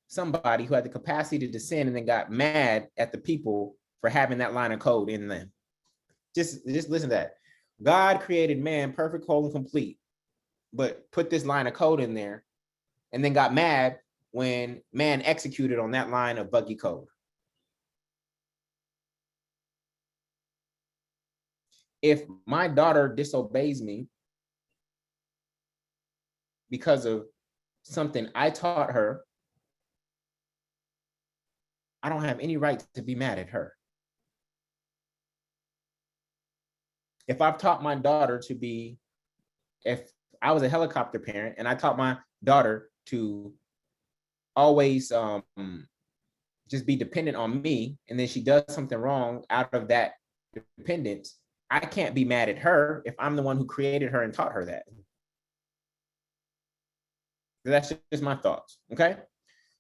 somebody who had the capacity to sin and then got mad at the people for having that line of code in them? Just listen to that. God created man perfect, whole, and complete, but put this line of code in there and then got mad when man executed on that line of buggy code. if my daughter disobeys me because of something I taught her, I don't have any right to be mad at her. If I've taught my daughter to be, if I was a helicopter parent and I taught my daughter to always just be dependent on me, and then she does something wrong out of that dependence, I can't be mad at her if I'm the one who created her and taught her that. That's just my thoughts, okay?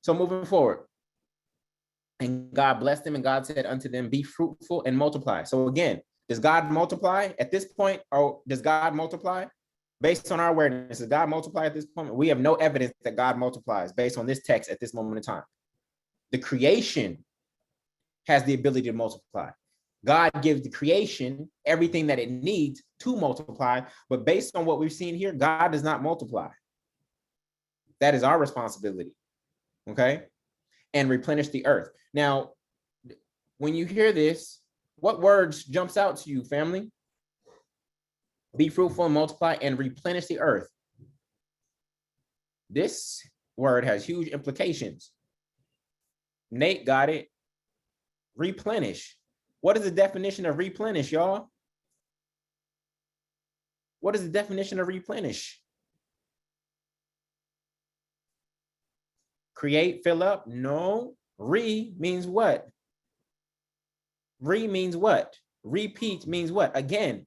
So moving forward. And God blessed them, and God said unto them, be fruitful and multiply. So again, does God multiply at this point, or does God multiply? Based on our awareness, does God multiply at this point? We have no evidence that God multiplies based on this text at this moment in time. The creation has the ability to multiply. God gives the creation everything that it needs to multiply, but based on what we've seen here, God does not multiply. That is our responsibility, okay? And replenish the earth. Now, when you hear this, what words jumps out to you, family? Be fruitful and multiply and replenish the earth. This word has huge implications. Nate got it. Replenish. What is the definition of replenish, y'all? What is the definition of replenish? Create, fill up? No. Re means what? Re means what? Repeat means what? Again.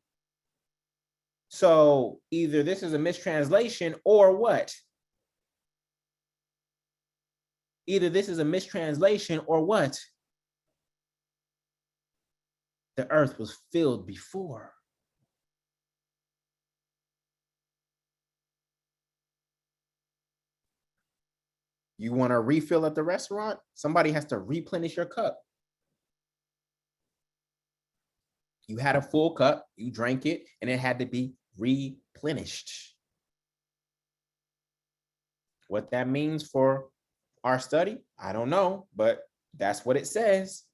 So either this is a mistranslation or what? Either this is a mistranslation or what? The earth was filled before. You want a refill at the restaurant? Somebody has to replenish your cup. You had a full cup, you drank it, and it had to be replenished. What that means for our study, I don't know, but that's what it says.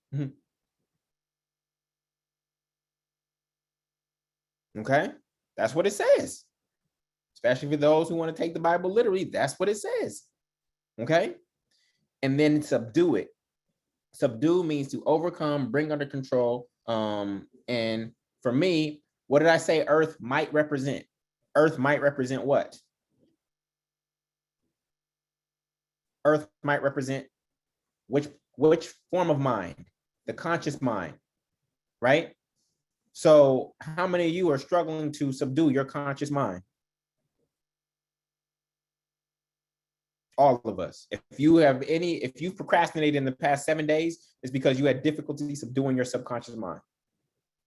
Okay, that's what it says. Especially for those who want to take the Bible literally, that's what it says. Okay, and then subdue it. Subdue means to overcome, bring under control. And for me, what did I say earth might represent? Earth might represent what? Earth might represent which form of mind? The conscious mind, right? So how many of you are struggling to subdue your conscious mind? All of us. If you've procrastinated in the past 7 days, it's because you had difficulty subduing your subconscious mind.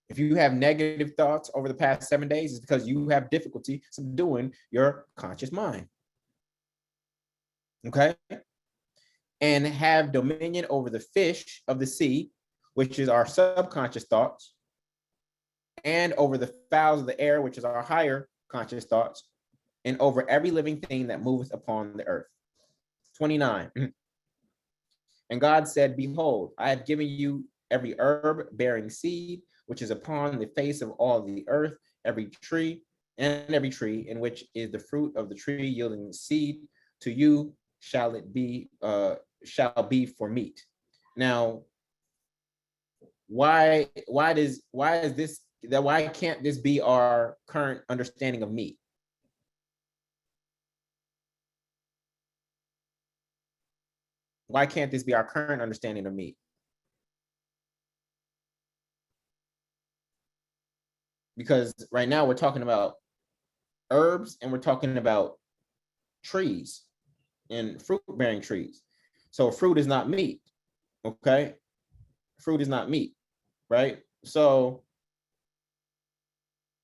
If you have negative thoughts over the past 7 days, it's because you have difficulty subduing your conscious mind. Okay? And have dominion over the fish of the sea, which is our subconscious thoughts, and over the fowls of the air, which is our higher conscious thoughts, and over every living thing that moveth upon the earth. 29. And God said, behold, I have given you every herb bearing seed, which is upon the face of all the earth, every tree in which is the fruit of the tree yielding seed, to you shall be for meat. Now, why can't this be our current understanding of meat? Why can't this be our current understanding of meat? Because right now we're talking about herbs and we're talking about trees and fruit-bearing trees. So fruit is not meat, okay? Fruit is not meat, right? So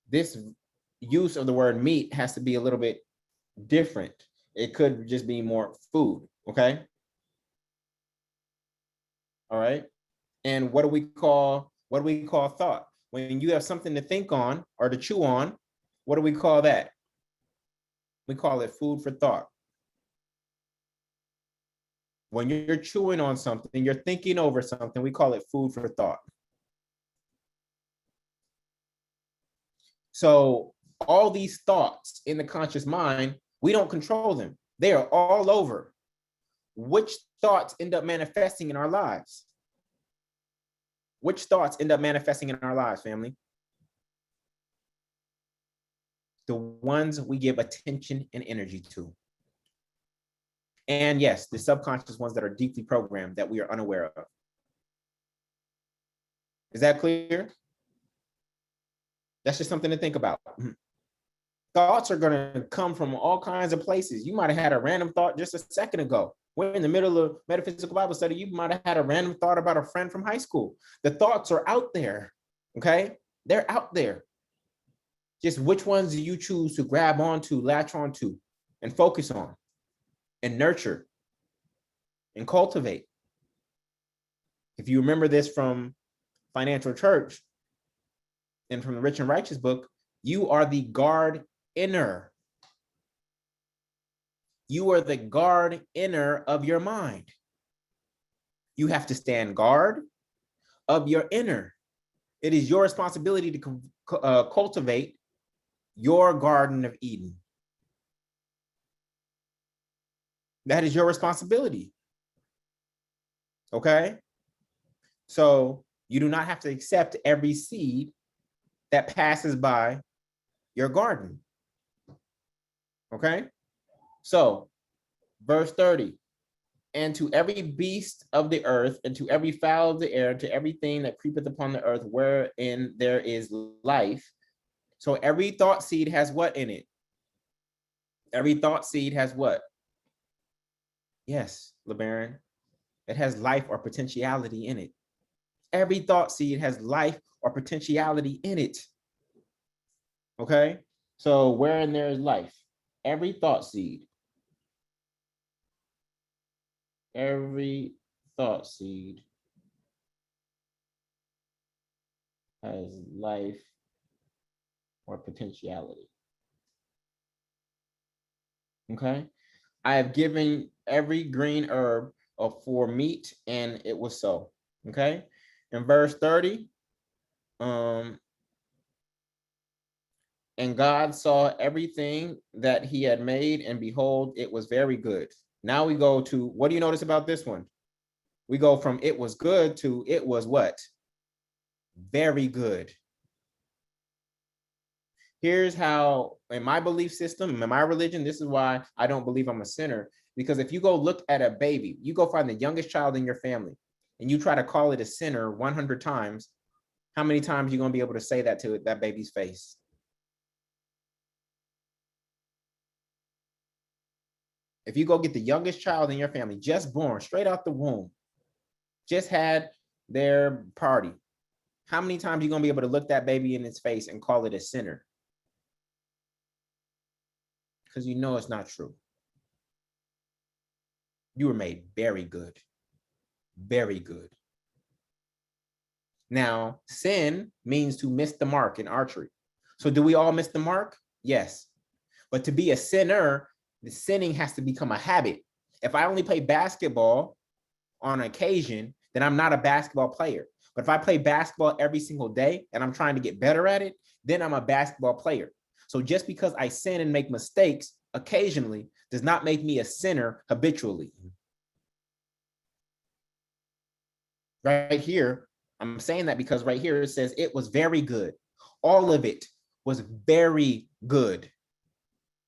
this use of the word meat has to be a little bit different. It could just be more food, okay? All right. And what do we call thought? When you have something to think on or to chew on, what do we call that? We call it food for thought. When you're chewing on something, you're thinking over something, we call it food for thought. So all these thoughts in the conscious mind, we don't control them. They are all over. Which thoughts end up manifesting in our lives? Which thoughts end up manifesting in our lives, family? The ones we give attention and energy to. And yes, the subconscious ones that are deeply programmed that we are unaware of. Is that clear? That's just something to think about. Thoughts are going to come from all kinds of places. You might have had a random thought just a second ago. We're in the middle of metaphysical Bible study. You might have had a random thought about a friend from high school. The thoughts are out there, okay? They're out there. Just which ones do you choose to grab onto, latch onto, and focus on, and nurture, and cultivate? If you remember this from Financial Church and from the Rich and Righteous book, you are the guard inner. You are the guard inner of your mind. You have to stand guard of your inner. It is your responsibility to cultivate your Garden of Eden. That is your responsibility. Okay? So you do not have to accept every seed that passes by your garden. Okay? So, verse 30, and to every beast of the earth, and to every fowl of the air, and to everything that creepeth upon the earth, wherein there is life. So every thought seed has what in it? Every thought seed has what? Yes, LeBaron. It has life or potentiality in it. Every thought seed has life or potentiality in it. Okay? So wherein there is life, every thought seed. Every thought seed has life or potentiality. Okay? I have given every green herb for meat, and it was so. Okay? In verse 30, and God saw everything that he had made, and behold, it was very good. Now we go to, what do you notice about this one? We go from it was good to it was what? Very good. Here's how, in my belief system, in my religion, this is why I don't believe I'm a sinner. Because if you go look at a baby, you go find the youngest child in your family, and you try to call it a sinner 100 times, how many times are you going to be able to say that to that baby's face? If you go get the youngest child in your family, just born, straight out the womb, just had their party, how many times are you going to be able to look that baby in its face and call it a sinner? Because you know it's not true. You were made very good. Very good. Now, sin means to miss the mark in archery. So do we all miss the mark? Yes. But to be a sinner, the sinning has to become a habit. If I only play basketball on occasion, then I'm not a basketball player. But if I play basketball every single day and I'm trying to get better at it, then I'm a basketball player. So just because I sin and make mistakes occasionally does not make me a sinner habitually. Right here, I'm saying that because right here it says it was very good. All of it was very good.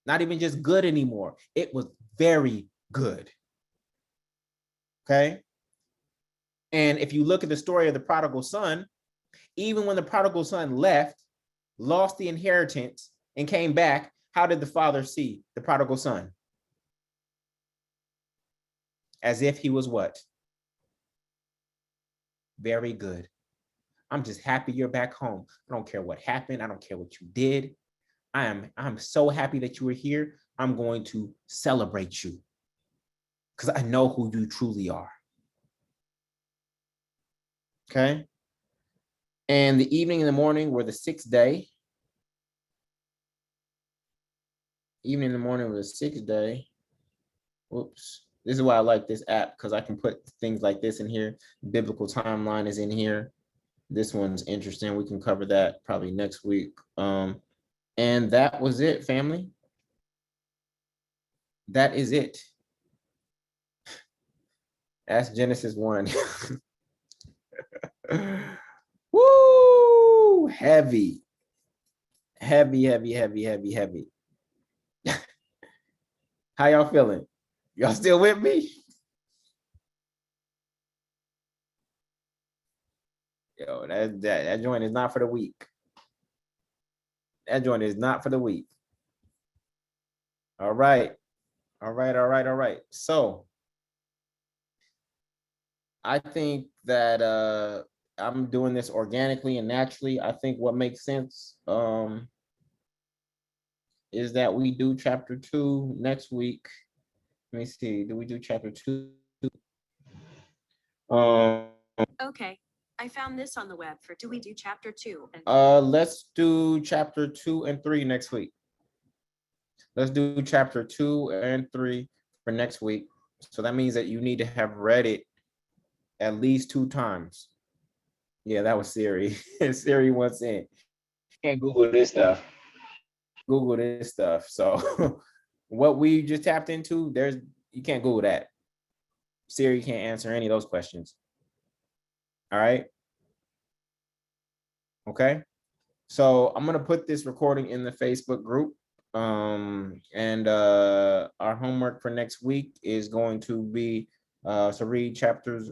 Not even just good anymore. It was very good. Okay? And if you look at the story of the prodigal son, even when the prodigal son left, lost the inheritance, and came back, how did the father see the prodigal son? As if he was what? Very good. I'm just happy you're back home. I don't care what happened. I don't care what you did. I'm so happy that you were here. I'm going to celebrate you because I know who you truly are. Okay? And the evening and the morning were the sixth day. Evening and the morning were the sixth day. Whoops. This is why I like this app, because I can put things like this in here. Biblical timeline is in here. This one's interesting. We can cover that probably next week. And that was it, family. That is it. That's Genesis 1. Woo! Heavy. Heavy, heavy, heavy, heavy, heavy. How y'all feeling? Y'all still with me? Yo, that joint is not for the weak. That joint is not for the weak. All right. All right, all right, all right. So I think that I'm doing this organically and naturally. I think what makes sense is that we do chapter 2 next week. Let me see. Do we do chapter 2? Okay. I found this on the web for do we do chapter 2 and Let's do chapter 2 and 3 next week. Let's do chapter 2 and 3 for next week. So that means that you need to have read it at least 2 times. Yeah, that was Siri. Siri wants in. Can't Google this stuff. Google this stuff. So what we just tapped into, you can't Google that. Siri can't answer any of those questions. All right. Okay. So I'm gonna put this recording in the Facebook group. And our homework for next week is going to be to read chapters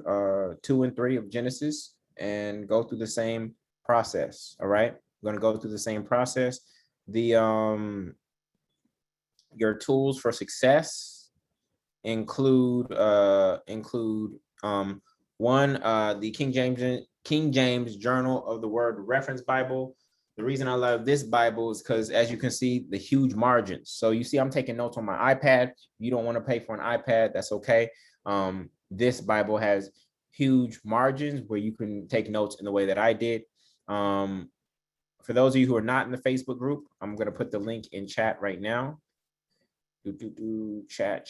2 and 3 of Genesis and go through the same process. All right. We're gonna go through the same process. The your tools for success include one, the King James Journal of the Word Reference Bible. The reason I love this Bible is because, as you can see, the huge margins. So you see, I'm taking notes on my iPad. You don't want to pay for an iPad, that's okay. This Bible has huge margins where you can take notes in the way that I did. For those of you who are not in the Facebook group, I'm going to put the link in chat right now. Chat.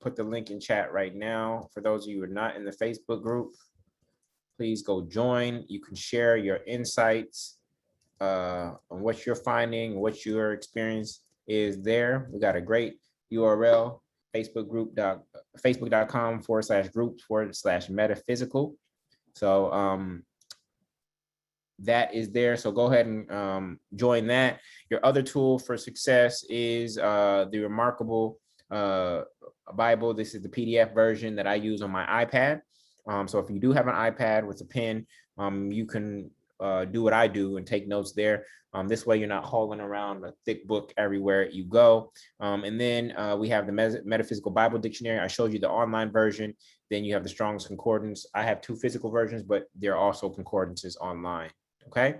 Put the link in chat right now. For those of you who are not in the Facebook group, please go join. You can share your insights on what you're finding, what your experience is there. We got a great URL, facebook.com/groups/metaphysical. So that is there. So go ahead and join that. Your other tool for success is the Remarkable Bible. This is the PDF version that I use on my iPad. So if you do have an iPad with a pen, you can do what I do and take notes there. This way you're not hauling around a thick book everywhere you go. And then we have the Metaphysical Bible Dictionary. I showed you the online version. Then you have the Strong's Concordance. I have 2 physical versions, but there are also concordances online. Okay.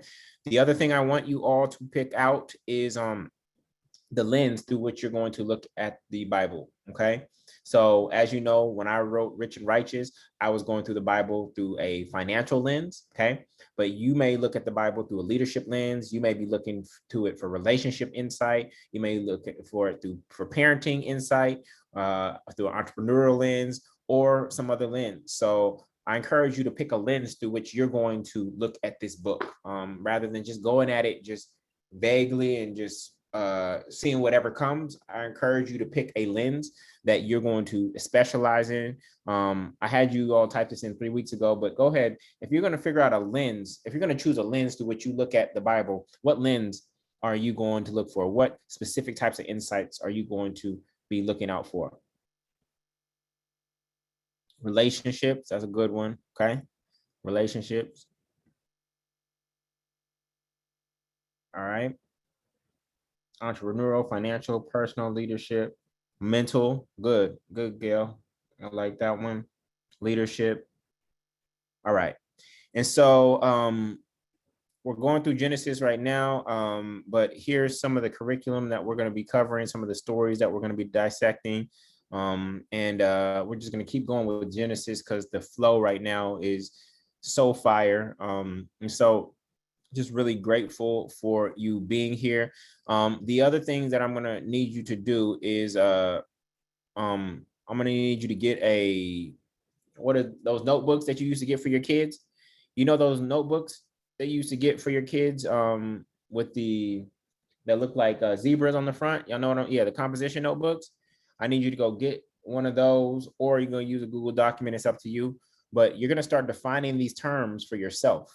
The other thing I want you all to pick out is the lens through which you're going to look at the Bible. Okay. So as you know, when I wrote Rich and Righteous, I was going through the Bible through a financial lens. Okay. But you may look at the Bible through a leadership lens. You may be looking to it for relationship insight. You may look for it for parenting insight, through an entrepreneurial lens or some other lens. So I encourage you to pick a lens through which you're going to look at this book, rather than just going at it just vaguely and just seeing whatever comes. I encourage you to pick a lens that you're going to specialize in. I had you all type this in 3 weeks ago, but go ahead. If you're going to figure out a lens, if you're going to choose a lens through which you look at the Bible, what lens are you going to look for? What specific types of insights are you going to be looking out for? Relationships, that's a good one. Okay. Relationships. All right. Entrepreneurial, financial, personal, leadership, mental. Good, Gail. I like that one. Leadership. All right. And so we're going through Genesis right now, but here's some of the curriculum that we're going to be covering, some of the stories that we're going to be dissecting. And we're just going to keep going with Genesis because the flow right now is so fire. And so just really grateful for you being here. The other thing that I'm going to need you to do is I'm going to need you to get what are those notebooks that you used to get for your kids? You know those notebooks? they used to get for your kids with that look like zebras on the front. Y'all know what yeah, the composition notebooks. I need you to go get one of those, or you're going to use a Google document. It's up to you, but you're going to start defining these terms for yourself.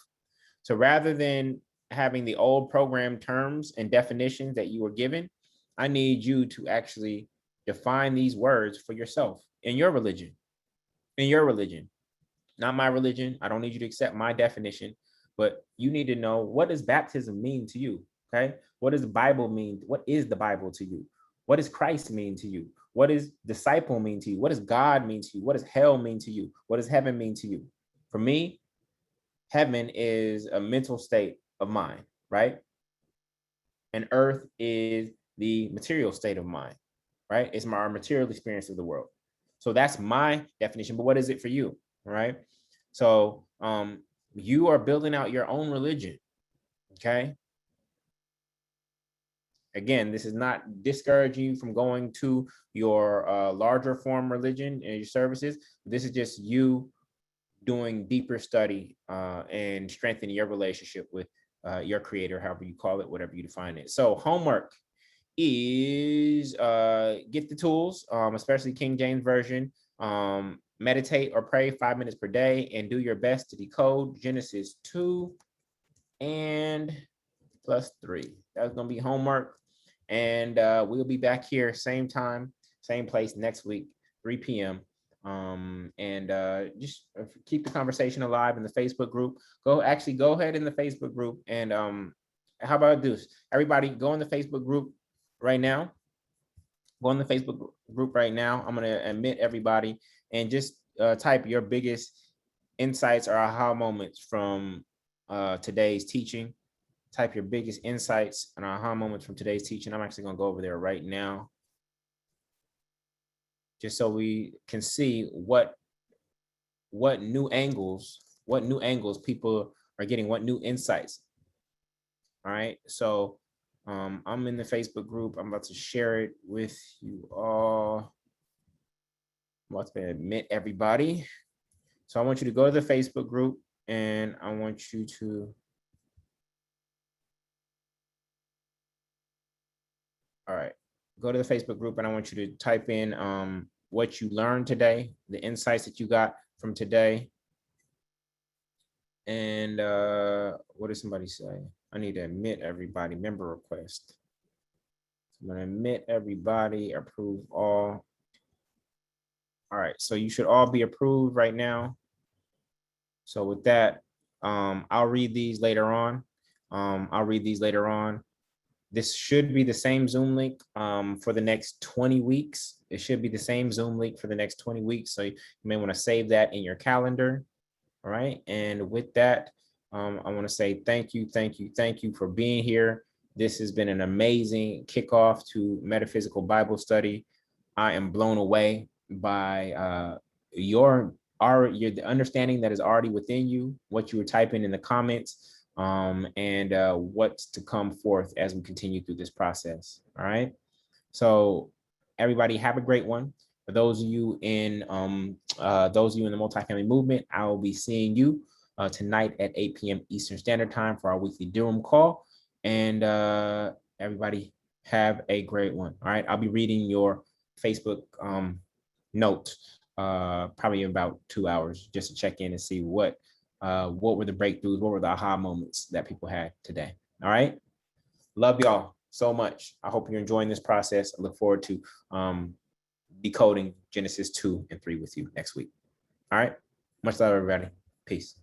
So rather than having the old program terms and definitions that you were given, I need you to actually define these words for yourself in your religion. In your religion, not my religion. I don't need you to accept my definition, but you need to know, what does baptism mean to you? Okay. What does the Bible mean? What is the Bible to you? What does Christ mean to you? What does disciple mean to you? What does God mean to you? What does hell mean to you? What does heaven mean to you? For me, heaven is a mental state of mind, right? And earth is the material state of mind, right? It's our material experience of the world. So that's my definition, but what is it for you? All right. So you are building out your own religion. Okay. Again, this is not discouraging you from going to your larger form religion and your services. This is just you doing deeper study and strengthening your relationship with your creator, however you call it, whatever you define it. So homework is get the tools, especially King James Version. Meditate or pray 5 minutes per day and do your best to decode Genesis 2 and +3. That's going to be homework. And we'll be back here same time, same place next week, 3 p.m. And just keep the conversation alive in the Facebook group. Go ahead in the Facebook group. And how about this? Everybody go in the Facebook group right now. Go in the Facebook group right now. I'm going to admit everybody and just type your biggest insights or aha moments from today's teaching. Type your biggest insights and aha moments from today's teaching. I'm actually going to go over there right now, just so we can see what new angles people are getting, what new insights. All right. So I'm in the Facebook group. I'm about to share it with you all. I'm about to admit everybody. So I want you to go to the Facebook group, and I want you to. All right. Go to the Facebook group, and I want you to type in what you learned today, the insights that you got from today. And what did somebody say? I need to admit everybody, member request. I'm going to admit everybody, approve all. All right, so you should all be approved right now. So with that, I'll read these later on. This should be the same Zoom link for the next 20 weeks. It should be the same Zoom link for the next 20 weeks. So you may want to save that in your calendar. All right. And with that, I want to say thank you for being here. This has been an amazing kickoff to Metaphysical Bible Study. I am blown away by the understanding that is already within you, what you were typing in the comments, and what's to come forth as we continue through this process. All right. So everybody have a great one. For those of you in the multifamily movement, I will be seeing you tonight at 8 p.m. Eastern Standard Time for our weekly Durham call. And everybody have a great one. All right. I'll be reading your Facebook note probably in about 2 hours, just to check in and see what were the breakthroughs, what were the aha moments that people had today. All right. Love y'all so much. I hope you're enjoying this process. I look forward to decoding Genesis 2 and 3 with you next week. All right. Much love, everybody. Peace.